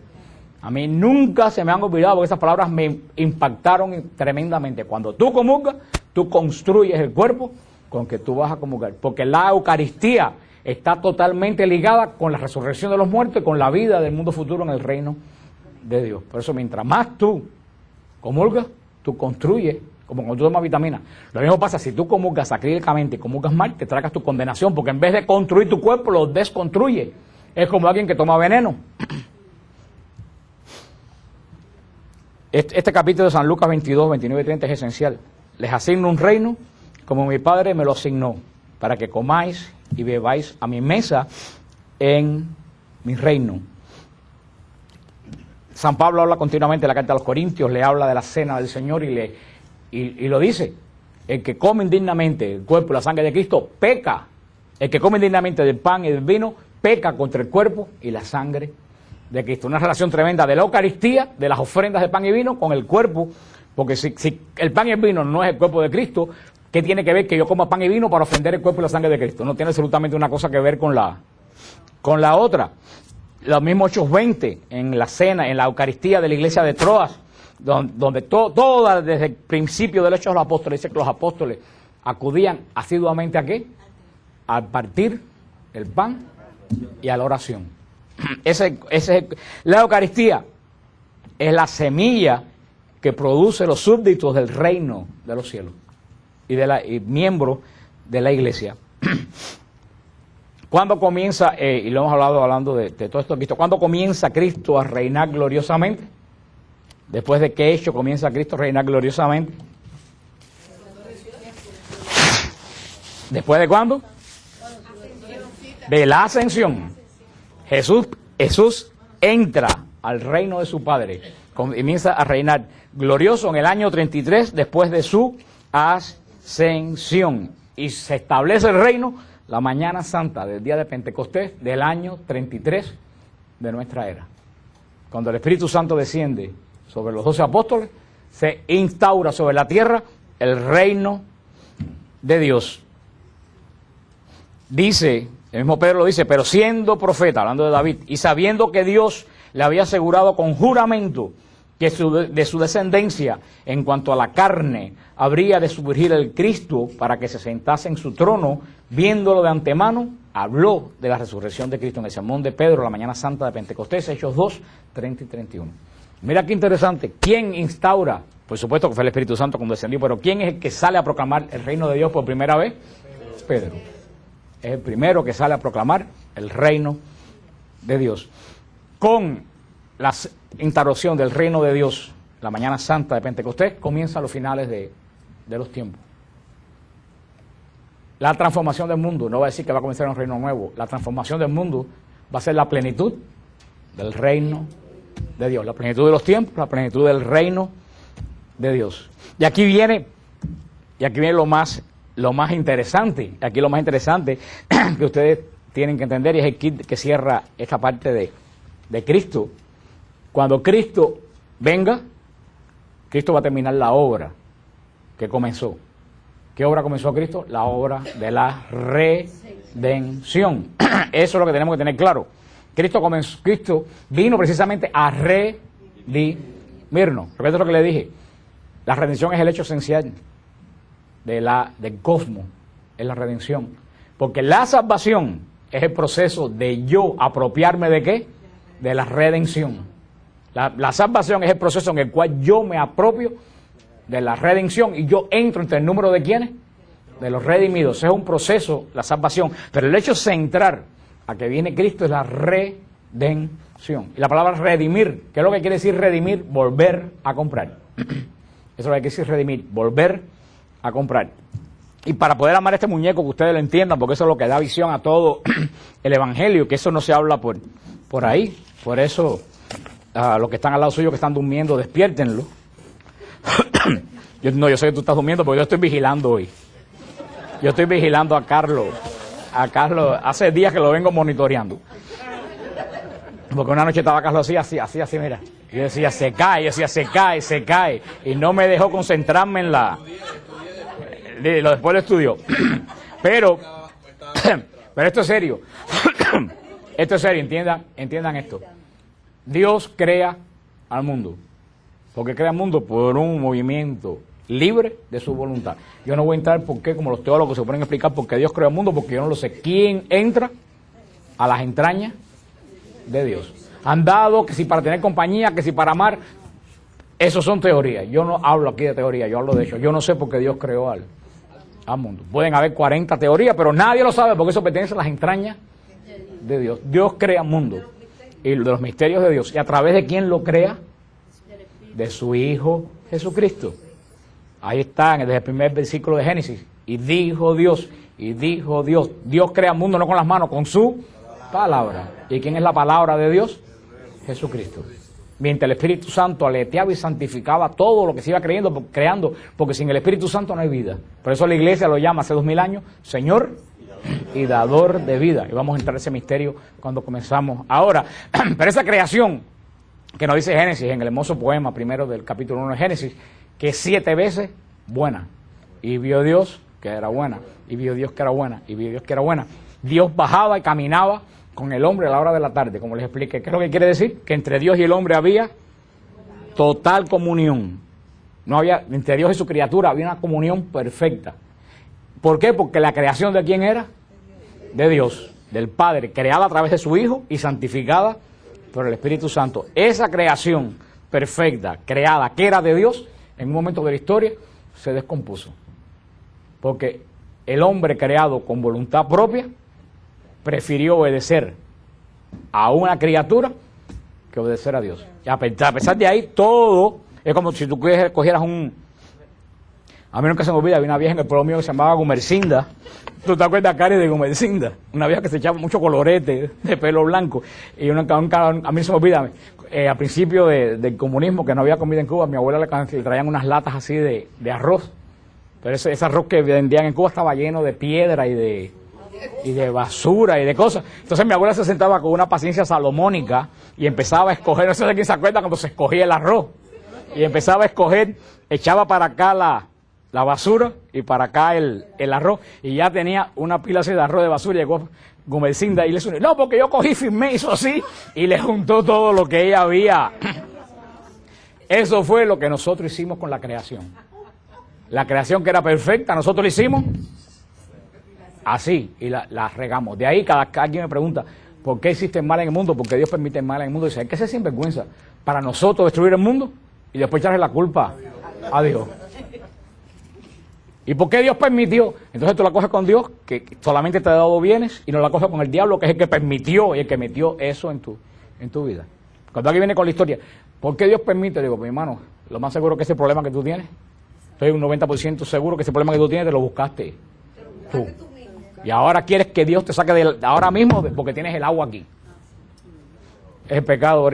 A: A mí nunca se me han olvidado, porque esas palabras me impactaron tremendamente. Cuando tú comulgas, tú construyes el cuerpo con que tú vas a comulgar. Porque la Eucaristía está totalmente ligada con la resurrección de los muertos y con la vida del mundo futuro en el reino de Dios. Por eso, mientras más tú comulgas, tú construyes, como cuando tú tomas vitamina. Lo mismo pasa si tú comulgas acrílicamente y comulgas mal, te tragas tu condenación, porque en vez de construir tu cuerpo, lo desconstruye. Es como alguien que toma veneno. Este capítulo de San Lucas 22, 29 y 30 es esencial. Les asigno un reino como mi Padre me lo asignó, para que comáis y bebáis a mi mesa en mi reino. San Pablo habla continuamente en la carta a los Corintios, le habla de la cena del Señor y lo dice. El que come indignamente el cuerpo y la sangre de Cristo, peca. El que come indignamente del pan y del vino, peca contra el cuerpo y la sangre de Cristo. Una relación tremenda de la Eucaristía, de las ofrendas de pan y vino con el cuerpo, porque si el pan y el vino no es el cuerpo de Cristo, ¿qué tiene que ver que yo coma pan y vino para ofender el cuerpo y la sangre de Cristo? No tiene absolutamente una cosa que ver con la otra. Lo mismo Hechos 20, en la cena, en la Eucaristía de la iglesia de Troas, donde toda desde el principio del Hecho de los Apóstoles, dice que los apóstoles acudían asiduamente ¿a qué? Al partir el pan y a la oración. La Eucaristía es la semilla que produce los súbditos del reino de los cielos y miembros de la iglesia. ¿Cuándo comienza, y lo hemos hablando de todo esto visto, cuándo comienza Cristo a reinar gloriosamente? Después de qué hecho comienza Cristo a reinar gloriosamente. ¿Después de cuándo? De la ascensión. Jesús entra al reino de su Padre, comienza a reinar glorioso en el año 33 después de su ascensión. Y se establece el reino la mañana santa del día de Pentecostés del año 33 de nuestra era. Cuando el Espíritu Santo desciende sobre los 12 apóstoles, se instaura sobre la tierra el reino de Dios. Dice, el mismo Pedro lo dice, pero siendo profeta, hablando de David, y sabiendo que Dios le había asegurado con juramento que de su descendencia, en cuanto a la carne, habría de surgir el Cristo para que se sentase en su trono, viéndolo de antemano, habló de la resurrección de Cristo en el sermón de Pedro, la mañana santa de Pentecostés, Hechos 2, 30 y 31. Mira qué interesante, ¿quién instaura? Por supuesto que fue el Espíritu Santo cuando descendió, pero ¿quién es el que sale a proclamar el reino de Dios por primera vez? Pedro. Es el primero que sale a proclamar el reino de Dios. Con la interrupción del reino de Dios, la mañana santa de Pentecostés, comienzan los finales de los tiempos. La transformación del mundo, no va a decir que va a comenzar un reino nuevo, la transformación del mundo va a ser la plenitud del reino de Dios, la plenitud de los tiempos, la plenitud del reino de Dios. Y aquí viene lo más interesante, aquí lo más interesante que ustedes tienen que entender, y es el kit que cierra esta parte de Cristo. Cuando Cristo venga, Cristo va a terminar la obra que comenzó. ¿Qué obra comenzó Cristo? La obra de la redención. Eso es lo que tenemos que tener claro. Cristo vino precisamente a redimirnos. Recuerda lo que le dije. La redención es el hecho esencial del cosmos, es la redención. Porque la salvación es el proceso de yo apropiarme de ¿qué? De la redención. La salvación es el proceso en el cual yo me apropio de la redención y yo entro entre el número de ¿quiénes? De los redimidos. Es un proceso, la salvación. Pero el hecho central a que viene Cristo es la redención. Y la palabra redimir, ¿qué es lo que quiere decir redimir? Volver a comprar. Eso es lo que quiere decir redimir, volver a comprar. Y para poder amar a este muñeco, que ustedes lo entiendan, porque eso es lo que da visión a todo el Evangelio, que eso no se habla por ahí. Por eso, los que están al lado suyo, que están durmiendo, despiértenlo. Yo sé que tú estás durmiendo, porque yo estoy vigilando hoy. Yo estoy vigilando a Carlos. Hace días que lo vengo monitoreando. Porque una noche estaba Carlos así, mira. Y yo decía, se cae. Y no me dejó concentrarme en después lo estudió. Pero esto es serio. Esto es serio, entiendan esto. Dios crea al mundo. Porque crea el mundo por un movimiento libre de su voluntad. Yo no voy a entrar por qué, como los teólogos se ponen a explicar por qué Dios creó el mundo, porque yo no lo sé. ¿Quién entra a las entrañas de Dios? Han dado que si para tener compañía, que si para amar, eso son teorías. Yo no hablo aquí de teoría, yo hablo de hecho. Yo no sé por qué Dios creó al mundo. Pueden haber 40 teorías, pero nadie lo sabe porque eso pertenece a las entrañas de Dios. Dios crea el mundo y de los misterios de Dios. ¿Y a través de quién lo crea? De su Hijo Jesucristo. Ahí está, desde el primer versículo de Génesis. Y dijo Dios. Dios crea el mundo no con las manos, con su palabra. ¿Y quién es la palabra de Dios? Jesucristo. Mientras el Espíritu Santo aleteaba y santificaba todo lo que se iba creando, porque sin el Espíritu Santo no hay vida. Por eso la iglesia lo llama hace 2000 años Señor y dador de vida. Y vamos a entrar en ese misterio cuando comenzamos ahora. Pero esa creación que nos dice Génesis, en el hermoso poema primero del capítulo 1 de Génesis, que es 7 veces buena. Y vio Dios que era buena, y vio Dios que era buena, y vio Dios que era buena. Dios bajaba y caminaba con el hombre a la hora de la tarde, como les expliqué. ¿Qué es lo que quiere decir? Que entre Dios y el hombre había total comunión. No había, entre Dios y su criatura había una comunión perfecta. ¿Por qué? Porque la creación de quién era? De Dios, del Padre, creada a través de su Hijo y santificada por el Espíritu Santo. Esa creación perfecta, creada, que era de Dios, en un momento de la historia, se descompuso. Porque el hombre creado con voluntad propia prefirió obedecer a una criatura que obedecer a Dios. Y a pesar de ahí, todo es como si tú cogieras a mí nunca se me olvida, había una vieja en el pueblo mío que se llamaba Gumercinda. ¿Tú te acuerdas, Cari, de Gumercinda? Una vieja que se echaba mucho colorete de pelo blanco. Y a mí no se me olvida, al principio del comunismo, que no había comida en Cuba, a mi abuela le traían unas latas así de arroz. Pero ese arroz que vendían en Cuba estaba lleno de piedra y de basura y de cosas. Entonces mi abuela se sentaba con una paciencia salomónica y empezaba a escoger, no sé de quién se acuerda cuando se escogía el arroz. Y empezaba a escoger, echaba para acá la basura y para acá el arroz, y ya tenía una pila así de arroz de basura. Y llegó Gumercinda y le dijo, no, porque yo cogí, firmé, hizo así, y le juntó todo lo que ella había. Eso fue lo que nosotros hicimos con la creación. La creación que era perfecta, nosotros la hicimos así, y la regamos. De ahí cada quien me pregunta, ¿por qué existe el mal en el mundo? ¿Por qué Dios permite el mal en el mundo? Y dice, hay que ser sinvergüenza para nosotros destruir el mundo y después echarle la culpa a Dios. ¿Y por qué Dios permitió? Entonces tú la coges con Dios, que solamente te ha dado bienes, y no la coges con el diablo, que es el que permitió y el que metió eso en tu vida. Cuando alguien viene con la historia, ¿por qué Dios permite? Digo, mi hermano, lo más seguro que ese problema que tú tienes, estoy un 90% seguro que ese problema que tú tienes te lo buscaste tú. Y ahora quieres que Dios te saque de ahora mismo porque tienes el agua aquí. Es el pecado.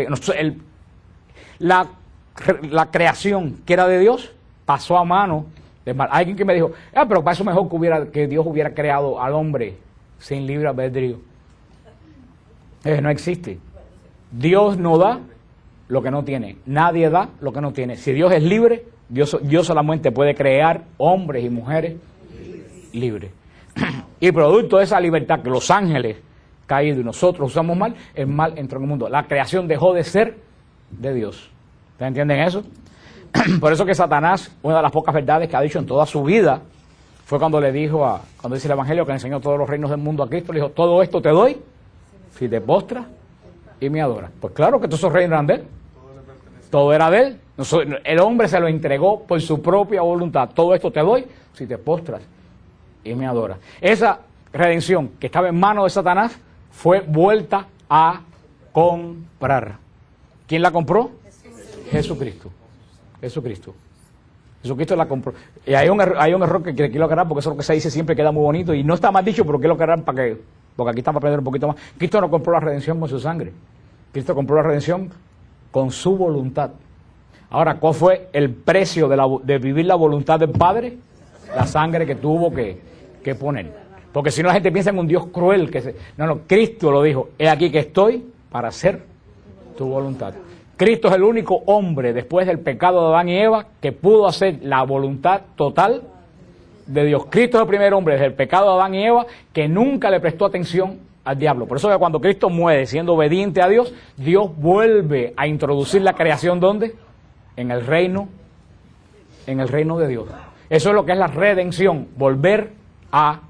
A: La creación que era de Dios pasó a mano de mal. Alguien que me dijo, pero para eso mejor que Dios hubiera creado al hombre sin libre albedrío. No existe. Dios no da lo que no tiene. Nadie da lo que no tiene. Si Dios es libre, Dios solamente puede crear hombres y mujeres libres. Y producto de esa libertad que los ángeles caídos y nosotros usamos mal, el mal entró en el mundo. La creación dejó de ser de Dios. ¿Ustedes entienden eso? Por eso que Satanás, una de las pocas verdades que ha dicho en toda su vida, fue cuando le dijo, cuando dice el Evangelio que le enseñó todos los reinos del mundo a Cristo, le dijo, todo esto te doy si te postras y me adoras. Pues claro que todos esos reinos eran de él. Todo era de él. El hombre se lo entregó por su propia voluntad. Todo esto te doy si te postras y me adoras. Esa redención que estaba en manos de Satanás fue vuelta a comprar. ¿Quién la compró? Jesucristo. Jesucristo la compró. Y hay un error que quiero aclarar, porque eso es lo que se dice siempre, queda muy bonito, y no está mal dicho, pero quiero aclarar porque aquí estamos aprendiendo un poquito más. Cristo no compró la redención con su sangre. Cristo compró la redención con su voluntad. Ahora, ¿cuál fue el precio de vivir la voluntad del Padre? La sangre que tuvo que poner. Porque si no la gente piensa en un Dios cruel. No, Cristo lo dijo, he aquí que estoy para hacer tu voluntad. Cristo es el único hombre después del pecado de Adán y Eva que pudo hacer la voluntad total de Dios. Cristo es el primer hombre desde el pecado de Adán y Eva que nunca le prestó atención al diablo. Por eso que cuando Cristo muere siendo obediente a Dios, Dios vuelve a introducir la creación ¿dónde? En el reino de Dios. Eso es lo que es la redención, volver a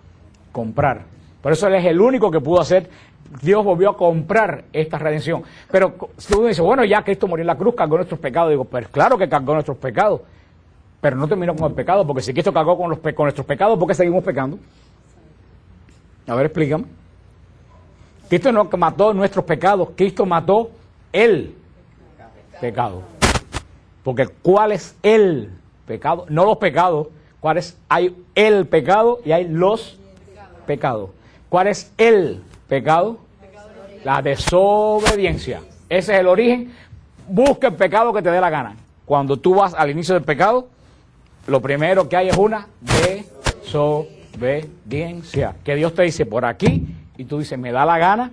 A: comprar. Por eso Él es el único que pudo hacer. Dios volvió a comprar esta redención. Pero si uno dice, bueno, ya Cristo murió en la cruz, cargó nuestros pecados. Digo, pero claro que cargó nuestros pecados. Pero no terminó con el pecado, porque si Cristo cargó con nuestros pecados, ¿por qué seguimos pecando? A ver, explícame. Cristo no mató nuestros pecados, Cristo mató el pecado. Porque ¿cuál es el pecado? No los pecados. ¿Cuál es? Hay el pecado y hay los pecados. ¿Cuál es el pecado? La desobediencia. Ese es el origen. Busca el pecado que te dé la gana. Cuando tú vas al inicio del pecado, lo primero que hay es una desobediencia. Que Dios te dice por aquí y tú dices, me da la gana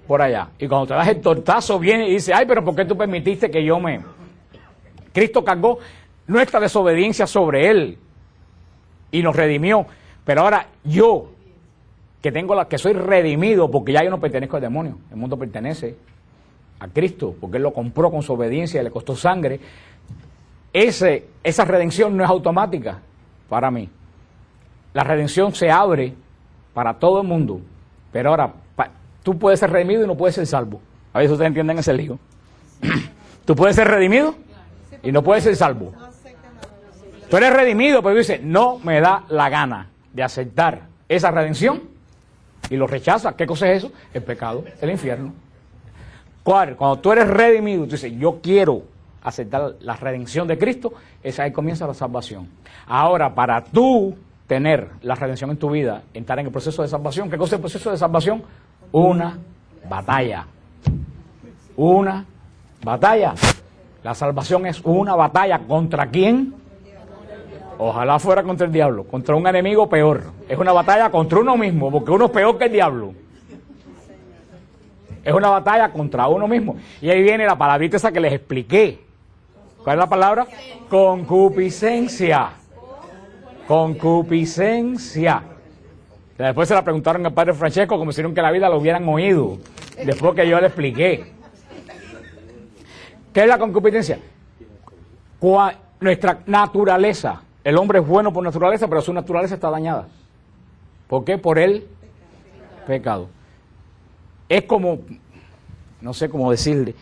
A: por allá. Y cuando te das el tortazo viene y dice, ay, pero ¿por qué tú permitiste que yo me... Cristo cargó nuestra desobediencia sobre Él y nos redimió. Pero ahora yo, que soy redimido, porque ya yo no pertenezco al demonio, el mundo pertenece a Cristo, porque Él lo compró con su obediencia y le costó sangre. Esa redención no es automática para mí. La redención se abre para todo el mundo, pero ahora tú puedes ser redimido y no puedes ser salvo. A ver si ustedes entienden ese lío. Tú puedes ser redimido y no puedes ser salvo. Tú eres redimido, pero dices, no me da la gana de aceptar esa redención y lo rechaza. ¿Qué cosa es eso? El pecado, el infierno. Cuando tú eres redimido, tú dices, yo quiero aceptar la redención de Cristo, ahí comienza la salvación. Ahora, para tú tener la redención en tu vida, entrar en el proceso de salvación, ¿qué cosa es el proceso de salvación? Una batalla. Una batalla. La salvación es una batalla. ¿Contra quién? Ojalá fuera contra el diablo, contra un enemigo peor. Es una batalla contra uno mismo, porque uno es peor que el diablo. Es una batalla contra uno mismo. Y ahí viene la palabrita esa que les expliqué. ¿Cuál es la palabra? Concupiscencia. Concupiscencia. Después se la preguntaron al padre Francesco, como si nunca en la vida lo hubieran oído. Después que yo le expliqué. ¿Qué es la concupiscencia? Nuestra naturaleza. El hombre es bueno por naturaleza, pero su naturaleza está dañada. ¿Por qué? Por el pecado. Es como, no sé cómo decirle,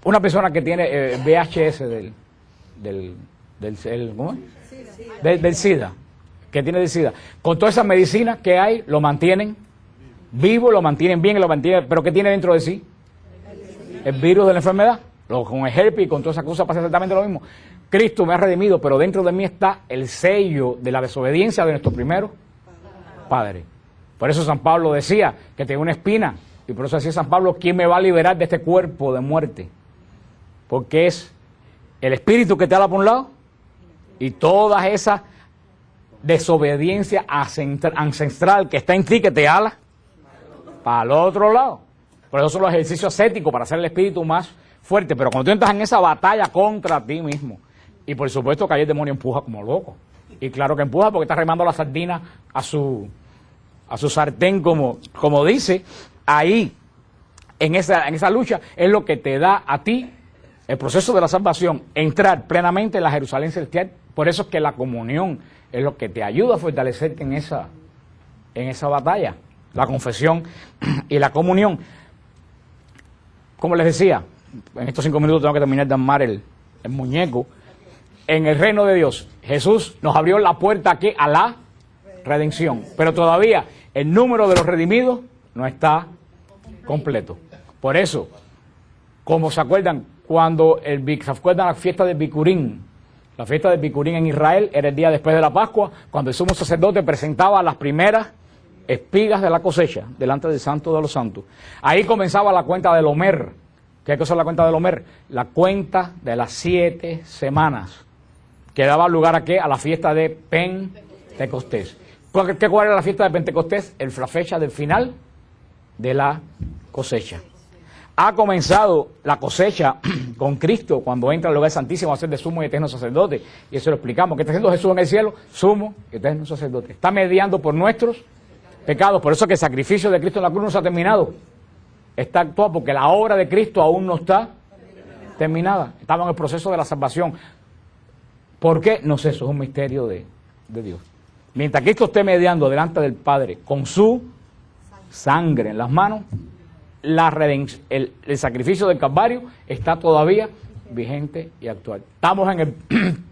A: una persona que tiene VHS del SIDA. que tiene densidad. Con todas esas medicinas que hay, lo mantienen vivo, lo mantienen bien, lo mantienen, pero ¿qué tiene dentro de sí? El virus de la enfermedad. Con el herpes y con todas esas cosas pasa exactamente lo mismo. Cristo me ha redimido, pero dentro de mí está el sello de la desobediencia de nuestro primero padre. Por eso San Pablo decía que tenía una espina, y por eso decía San Pablo, ¿quién me va a liberar de este cuerpo de muerte? Porque es el espíritu que te ala por un lado y toda esa desobediencia ancestral que está en ti que te ala para el otro lado. Por eso son los ejercicios ascéticos, para hacer el espíritu más fuerte. Pero cuando tú entras en esa batalla contra ti mismo, y por supuesto que ahí el demonio empuja como loco. Y claro que empuja porque está remando la sardina a su sartén, como dice. Ahí, en esa lucha, es lo que te da a ti el proceso de la salvación, entrar plenamente en la Jerusalén celestial. Por eso es que la comunión es lo que te ayuda a fortalecerte en esa batalla. La confesión y la comunión. Como les decía, en estos 5 minutos tengo que terminar de armar el muñeco. En el reino de Dios, Jesús nos abrió la puerta aquí a la redención. Pero todavía el número de los redimidos no está completo. Por eso, como se acuerdan, se acuerdan la fiesta de Bicurín. La fiesta de Bicurín en Israel era el día después de la Pascua, cuando el sumo sacerdote presentaba las primeras espigas de la cosecha delante del Santo de los Santos. Ahí comenzaba la cuenta del Omer. ¿Qué cosa es la cuenta del Omer? La cuenta de las 7 semanas, que daba lugar a ¿qué? A la fiesta de Pentecostés. ¿Cuál era la fiesta de Pentecostés? La fecha del final de la cosecha. Ha comenzado la cosecha con Cristo cuando entra al lugar santísimo a ser de sumo y eterno sacerdote. Y eso lo explicamos. ¿Qué está haciendo Jesús en el cielo? Sumo y eterno sacerdote. Está mediando por nuestros pecados. Por eso que el sacrificio de Cristo en la cruz no se ha terminado. Está actuado porque la obra de Cristo aún no está terminada. Estamos en el proceso de la salvación. ¿Por qué? No sé, eso es un misterio de Dios. Mientras Cristo esté mediando delante del Padre con su sangre en las manos, el sacrificio del Calvario está todavía vigente y actual. Estamos en el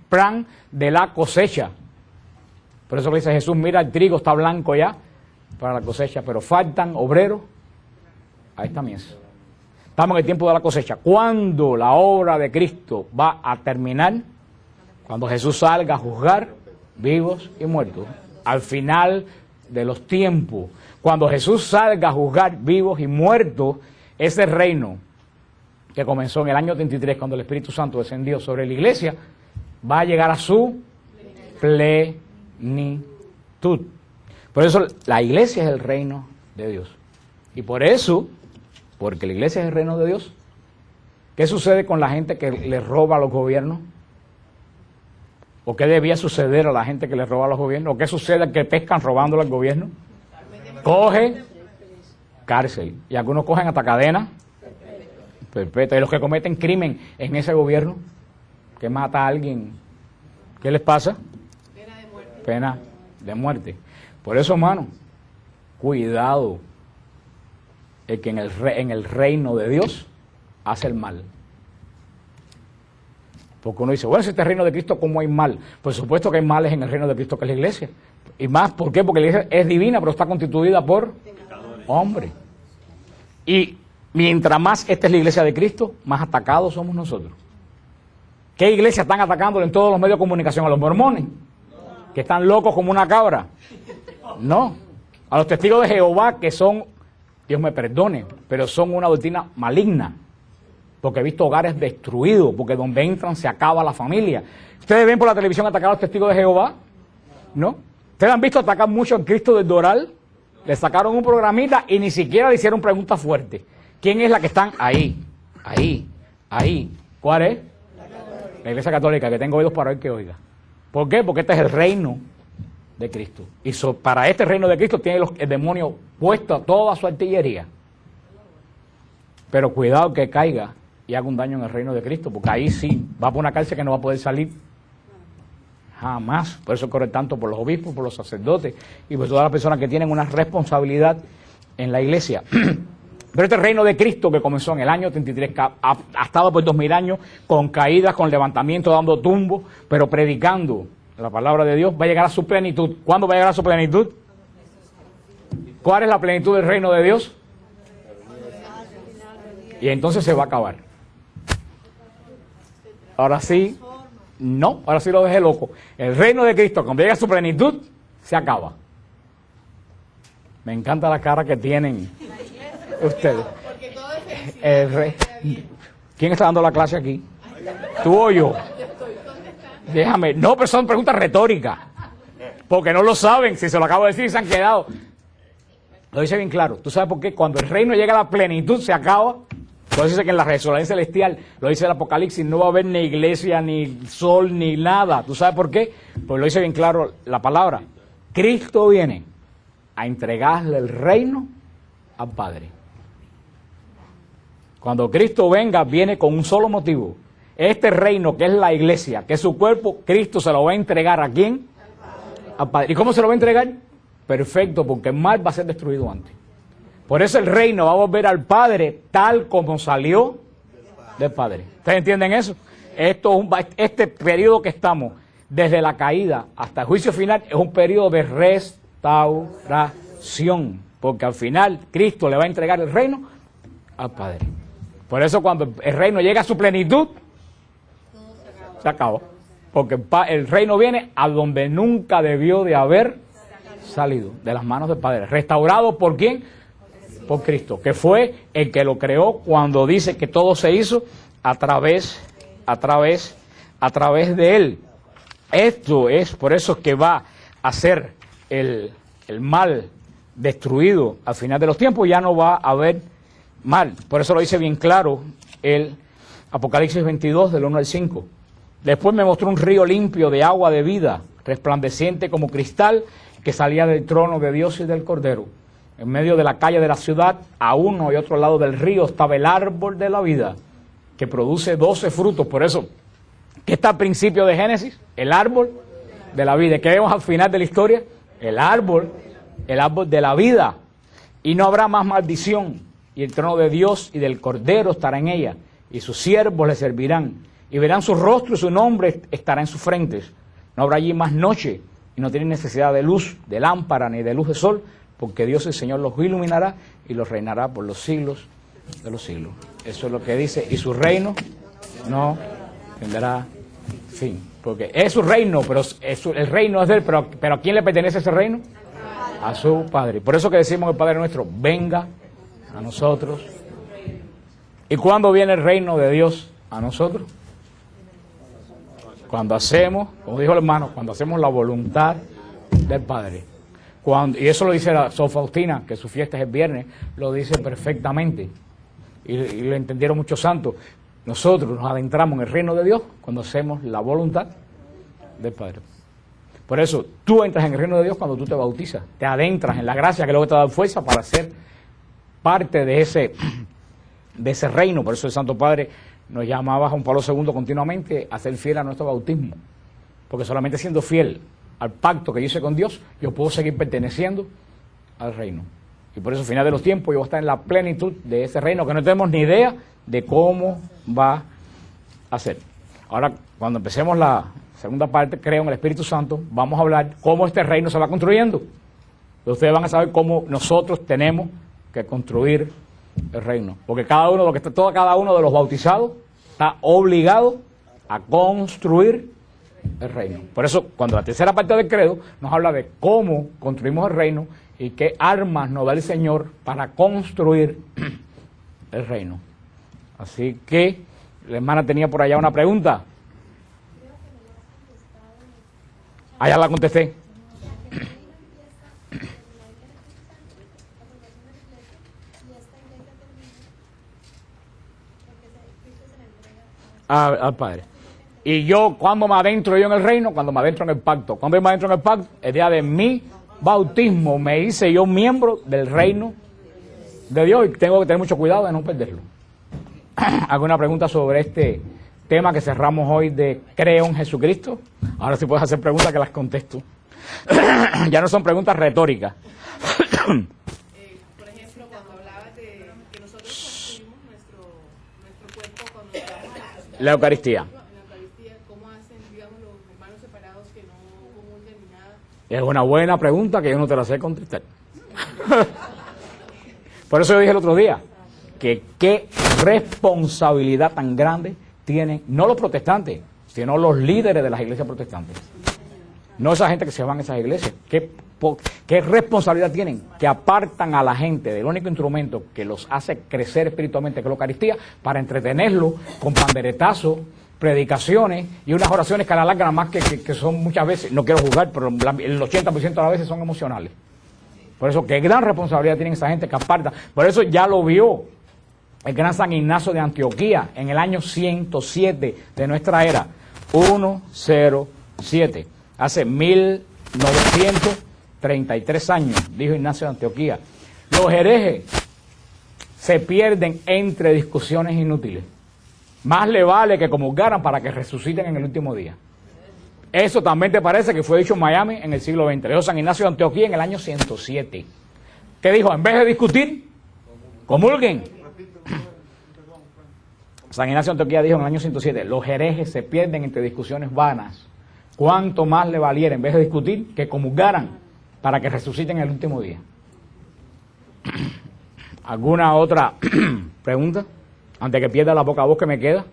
A: plan de la cosecha. Por eso le dice Jesús, mira, el trigo está blanco ya para la cosecha, pero faltan obreros. Ahí está Mies. Estamos en el tiempo de la cosecha. ¿Cuándo la obra de Cristo va a terminar? Cuando Jesús salga a juzgar vivos y muertos. Al final de los tiempos. Cuando Jesús salga a juzgar vivos y muertos, ese reino que comenzó en el año 33, cuando el Espíritu Santo descendió sobre la iglesia, va a llegar a su plenitud. Por eso la iglesia es el reino de Dios. Y por eso, porque la iglesia es el reino de Dios, ¿qué sucede con la gente que le roba a los gobiernos? ¿O qué debía suceder a la gente que le roba a los gobiernos? ¿O qué sucede al que pescan robándole al gobierno? Cogen cárcel. Y algunos cogen hasta cadena perpetua. Y los que cometen crimen en ese gobierno, que mata a alguien, ¿qué les pasa? Pena de muerte. Por eso, hermano, cuidado. El que en el reino de Dios hace el mal. Porque uno dice, bueno, si este reino de Cristo, ¿cómo hay mal? Por supuesto que hay males en el reino de Cristo, que es la iglesia. Y más, ¿por qué? Porque la iglesia es divina, pero está constituida por hombres. Y mientras más esta es la iglesia de Cristo, más atacados somos nosotros. ¿Qué iglesia están atacando en todos los medios de comunicación? ¿A los mormones? ¿Que están locos como una cabra? No. A los testigos de Jehová, que son, Dios me perdone, pero son una doctrina maligna. Porque he visto hogares destruidos, porque donde entran se acaba la familia. ¿Ustedes ven por la televisión atacar a los testigos de Jehová? ¿No? ¿Ustedes han visto atacar mucho al Cristo del Doral? Le sacaron un programita y ni siquiera le hicieron preguntas fuertes. ¿Quién es la que están ahí? Ahí. ¿Cuál es? La Iglesia Católica, que tengo oídos para oír que oiga. ¿Por qué? Porque este es el reino de Cristo. Y para este reino de Cristo tiene el demonio puesto toda su artillería. Pero cuidado que caiga y haga un daño en el reino de Cristo, porque ahí sí va por una cárcel que no va a poder salir jamás. Por eso corre tanto por los obispos, por los sacerdotes y por todas las personas que tienen una responsabilidad en la iglesia. Pero este reino de Cristo que comenzó en el año 33, ha estado por 2000 años con caídas, con levantamientos, dando tumbos, pero predicando la palabra de Dios, va a llegar a su plenitud. ¿Cuándo va a llegar a su plenitud? ¿Cuál es la plenitud del reino de Dios? Y entonces se va a acabar. Ahora sí, no, ahora sí lo dejé loco. El reino de Cristo, cuando llega a su plenitud, se acaba. Me encanta la cara que tienen ustedes. El rey. ¿Quién está dando la clase aquí? ¿Tú o yo? Déjame. No, pero son preguntas retóricas. Porque no lo saben. Si se lo acabo de decir, se han quedado. Lo dice bien claro. ¿Tú sabes por qué? Cuando el reino llega a la plenitud, se acaba. Lo dice que en la resurrección celestial, lo dice el Apocalipsis, no va a haber ni iglesia, ni sol, ni nada. ¿Tú sabes por qué? Pues lo dice bien claro la palabra. Cristo viene a entregarle el reino al Padre. Cuando Cristo venga, viene con un solo motivo. Este reino que es la iglesia, que es su cuerpo, Cristo se lo va a entregar ¿a quién? Al Padre. ¿Y cómo se lo va a entregar? Perfecto, porque el mal va a ser destruido antes. Por eso el reino va a volver al Padre tal como salió del Padre. ¿Ustedes entienden eso? Este periodo que estamos, desde la caída hasta el juicio final, es un periodo de restauración. Porque al final Cristo le va a entregar el reino al Padre. Por eso cuando el reino llega a su plenitud, se acabó. Porque el reino viene a donde nunca debió de haber salido, de las manos del Padre. ¿Restaurado por quién? Por Cristo, que fue el que lo creó cuando dice que todo se hizo a través de Él. Esto es por eso que va a ser el mal destruido al final de los tiempos, ya no va a haber mal. Por eso lo dice bien claro el Apocalipsis 22, del 1 al 5. Después me mostró un río limpio de agua de vida, resplandeciente como cristal, que salía del trono de Dios y del Cordero. En medio de la calle de la ciudad, a uno y otro lado del río, estaba el árbol de la vida, que produce 12 frutos. Por eso, ¿qué está al principio de Génesis? El árbol de la vida. ¿Qué vemos al final de la historia? El árbol de la vida. Y no habrá más maldición. Y el trono de Dios y del Cordero estará en ella. Y sus siervos le servirán. Y verán su rostro y su nombre estará en sus frentes. No habrá allí más noche. Y no tienen necesidad de luz, de lámpara, ni de luz de sol, porque Dios el Señor los iluminará y los reinará por los siglos de los siglos. Eso es lo que dice. Y su reino no tendrá fin. Porque es su reino, pero el reino es de él. Pero ¿a quién le pertenece ese reino? A su Padre. Por eso que decimos el Padre nuestro, venga a nosotros. ¿Y cuándo viene el reino de Dios a nosotros? Cuando hacemos, como dijo el hermano, cuando hacemos la voluntad del Padre. Y eso lo dice la Sor Faustina, que su fiesta es el viernes, lo dice perfectamente. Y lo entendieron muchos santos. Nosotros nos adentramos en el reino de Dios cuando hacemos la voluntad del Padre. Por eso, tú entras en el reino de Dios cuando tú te bautizas. Te adentras en la gracia que luego te da fuerza para ser parte de ese reino. Por eso el Santo Padre nos llamaba a Juan Pablo II continuamente a ser fiel a nuestro bautismo. Porque solamente siendo fiel al pacto que yo hice con Dios, yo puedo seguir perteneciendo al reino. Y por eso, al final de los tiempos, yo voy a estar en la plenitud de ese reino, que no tenemos ni idea de cómo va a ser. Ahora, cuando empecemos la segunda parte, creo en el Espíritu Santo, vamos a hablar cómo este reino se va construyendo. Ustedes van a saber cómo nosotros tenemos que construir el reino. Porque cada uno de los bautizados está obligado a construir el reino. Por eso, cuando la tercera parte del credo nos habla de cómo construimos el reino y qué armas nos da el Señor para construir el reino. Así que la hermana tenía por allá una pregunta. Allá la contesté. Al Padre. Y yo, ¿cuándo me adentro yo en el reino? Cuando me adentro en el pacto. ¿Cuándo me adentro en el pacto? El día de mi bautismo me hice yo miembro del reino de Dios y tengo que tener mucho cuidado de no perderlo. ¿Alguna pregunta sobre este tema que cerramos hoy de creo en Jesucristo? Ahora sí puedes hacer preguntas que las contesto. Ya no son preguntas retóricas.
B: Por ejemplo, cuando hablabas de que nosotros construimos nuestro cuerpo cuando estamos
A: La Eucaristía.
B: en la Eucaristía, ¿cómo hacen, digamos, los hermanos separados que no
A: Es una buena pregunta que yo no te la sé contestar. Por eso yo dije el otro día que qué responsabilidad tan grande tienen, no los protestantes, sino los líderes de las iglesias protestantes. No esa gente que se van a esas iglesias. ¿Qué responsabilidad tienen? Que apartan a la gente del único instrumento que los hace crecer espiritualmente, que es la Eucaristía, para entretenerlo con panderetazos, predicaciones y unas oraciones que a la larga nada más que son muchas veces, no quiero juzgar, pero el 80% de las veces son emocionales. Por eso, qué gran responsabilidad tienen esa gente que aparta. Por eso ya lo vio el gran San Ignacio de Antioquía en el año 107 de nuestra era. 107. Hace 1933 años, dijo Ignacio de Antioquía. Los herejes se pierden entre discusiones inútiles. Más le vale que comulgaran para que resuciten en el último día. Eso también te parece que fue dicho en Miami en el siglo XX. Dijo San Ignacio de Antioquía en el año 107. ¿Qué dijo? En vez de discutir, comulguen. San Ignacio de Antioquía dijo en el año 107, los herejes se pierden entre discusiones vanas. ¿Cuánto más le valiera, en vez de discutir, que comulgaran para que resuciten en el último día? ¿Alguna otra pregunta? Antes que pierda la poca voz que me queda.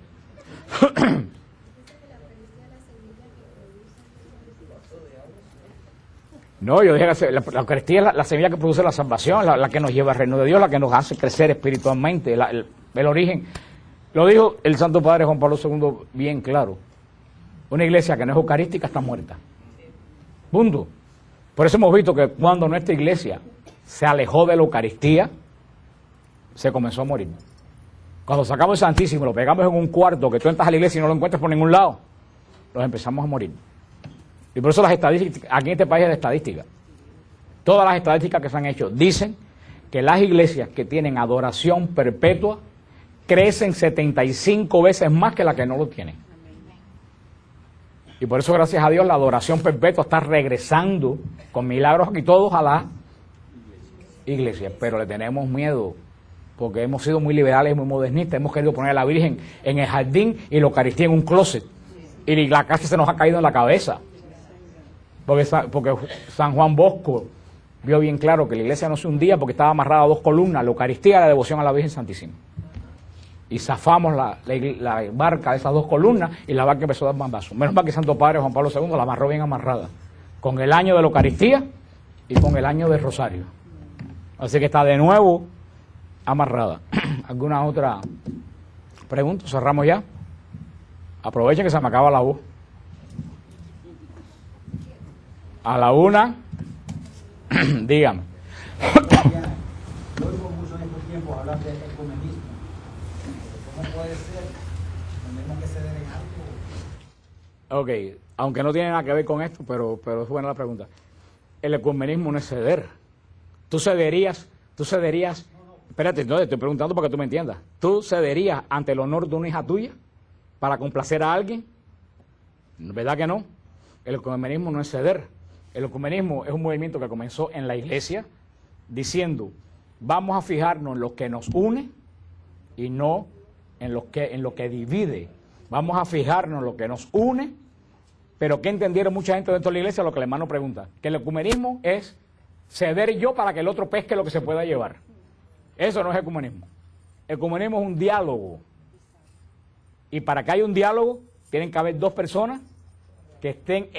A: No, yo dije que la Eucaristía es la semilla que produce la salvación, la que nos lleva al reino de Dios, la que nos hace crecer espiritualmente, el origen. Lo dijo el Santo Padre Juan Pablo II bien claro. Una iglesia que no es eucarística está muerta. Punto. Por eso hemos visto que cuando nuestra iglesia se alejó de la Eucaristía, se comenzó a morir. Cuando sacamos el Santísimo y lo pegamos en un cuarto, que tú entras a la iglesia y no lo encuentras por ningún lado, nos empezamos a morir. Y por eso las estadísticas, aquí en este país es de estadística. Todas las estadísticas que se han hecho dicen que las iglesias que tienen adoración perpetua crecen 75 veces más que las que no lo tienen. Y por eso, gracias a Dios, la adoración perpetua está regresando con milagros aquí todos a la iglesia. Pero le tenemos miedo, porque hemos sido muy liberales y muy modernistas. Hemos querido poner a la Virgen en el jardín y la Eucaristía en un closet. Y la casa se nos ha caído en la cabeza. Porque San Juan Bosco vio bien claro que la iglesia no se hundía porque estaba amarrada a dos columnas, la Eucaristía y la devoción a la Virgen Santísima. Y zafamos la barca de esas dos columnas y la barca empezó a dar bambazos. Menos mal que Santo Padre Juan Pablo II la amarró bien amarrada, con el año de la Eucaristía y con el año del Rosario. Así que está de nuevo amarrada. ¿Alguna otra pregunta? ¿Cerramos ya? Aprovechen que se me acaba la voz. A la una, dígame.
C: Yo oigo mucho en estos tiempos hablar de ecumenismo. ¿Cómo puede ser? ¿Tenemos que ceder en algo?
A: Ok, aunque no tiene nada que ver con esto, pero es buena la pregunta. El ecumenismo no es ceder. Tú cederías, espérate, no, te estoy preguntando para que tú me entiendas. ¿Tú cederías ante el honor de una hija tuya para complacer a alguien? ¿Verdad que no? El ecumenismo no es ceder. El ecumenismo es un movimiento que comenzó en la iglesia diciendo, vamos a fijarnos en lo que nos une y no en lo que divide. Vamos a fijarnos en lo que nos une, pero ¿qué entendieron mucha gente dentro de la iglesia? Lo que el hermano pregunta, que el ecumenismo es ceder yo para que el otro pesque lo que se pueda llevar. Eso no es ecumenismo. Ecumenismo es un diálogo. Y para que haya un diálogo, tienen que haber dos personas que estén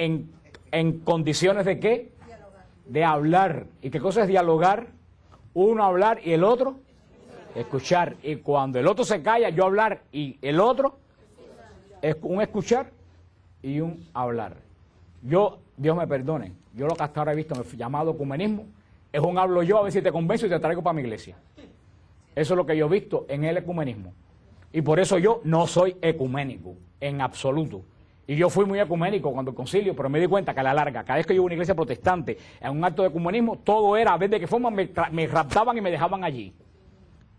A: en condiciones de ¿qué? Dialogar. De hablar. ¿Y qué cosa es dialogar? Uno hablar y el otro escuchar. Y cuando el otro se calla, yo hablar y el otro es un escuchar y un hablar. Dios me perdone, yo lo que hasta ahora he visto en el llamado ecumenismo es un hablo yo a ver si te convenzo y te traigo para mi iglesia. Eso es lo que yo he visto en el ecumenismo. Y por eso yo no soy ecuménico en absoluto. Y yo fui muy ecuménico cuando el concilio, pero me di cuenta que a la larga, cada vez que yo iba a una iglesia protestante, en un acto de ecumenismo, todo era a ver de qué forma me raptaban y me dejaban allí.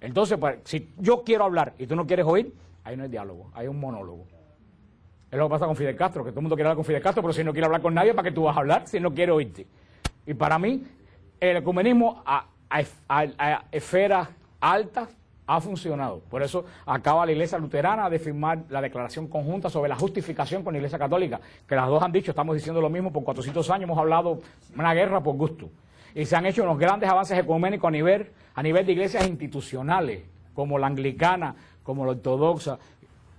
A: Entonces, pues, si yo quiero hablar y tú no quieres oír, ahí no hay diálogo, hay un monólogo. Es lo que pasa con Fidel Castro, que todo el mundo quiere hablar con Fidel Castro, pero si no quiere hablar con nadie, ¿para qué tú vas a hablar si no quiere oírte? Y para mí, el ecumenismo a esferas altas Ha funcionado. Por eso acaba la Iglesia Luterana de firmar la declaración conjunta sobre la justificación con la Iglesia Católica, que las dos han dicho, estamos diciendo lo mismo por 400 años, hemos hablado una guerra por gusto. Y se han hecho unos grandes avances ecuménicos a nivel de iglesias institucionales, como la anglicana, como la ortodoxa,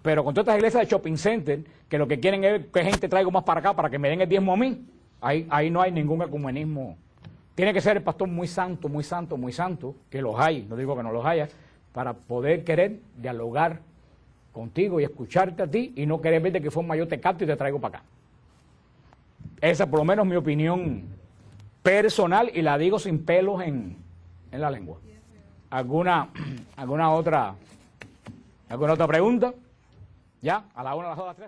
A: pero con todas estas iglesias de shopping center, que lo que quieren es que gente traiga más para acá para que me den el diezmo a mí, ahí no hay ningún ecumenismo. Tiene que ser el pastor muy santo, muy santo, muy santo, que los hay, no digo que no los haya, para poder querer dialogar contigo y escucharte a ti y no querer ver de qué forma yo te capto y te traigo para acá. Esa por lo menos es mi opinión personal y la digo sin pelos en la lengua. ¿Alguna otra pregunta? ¿Ya? A la 1, a las 2, a las 3.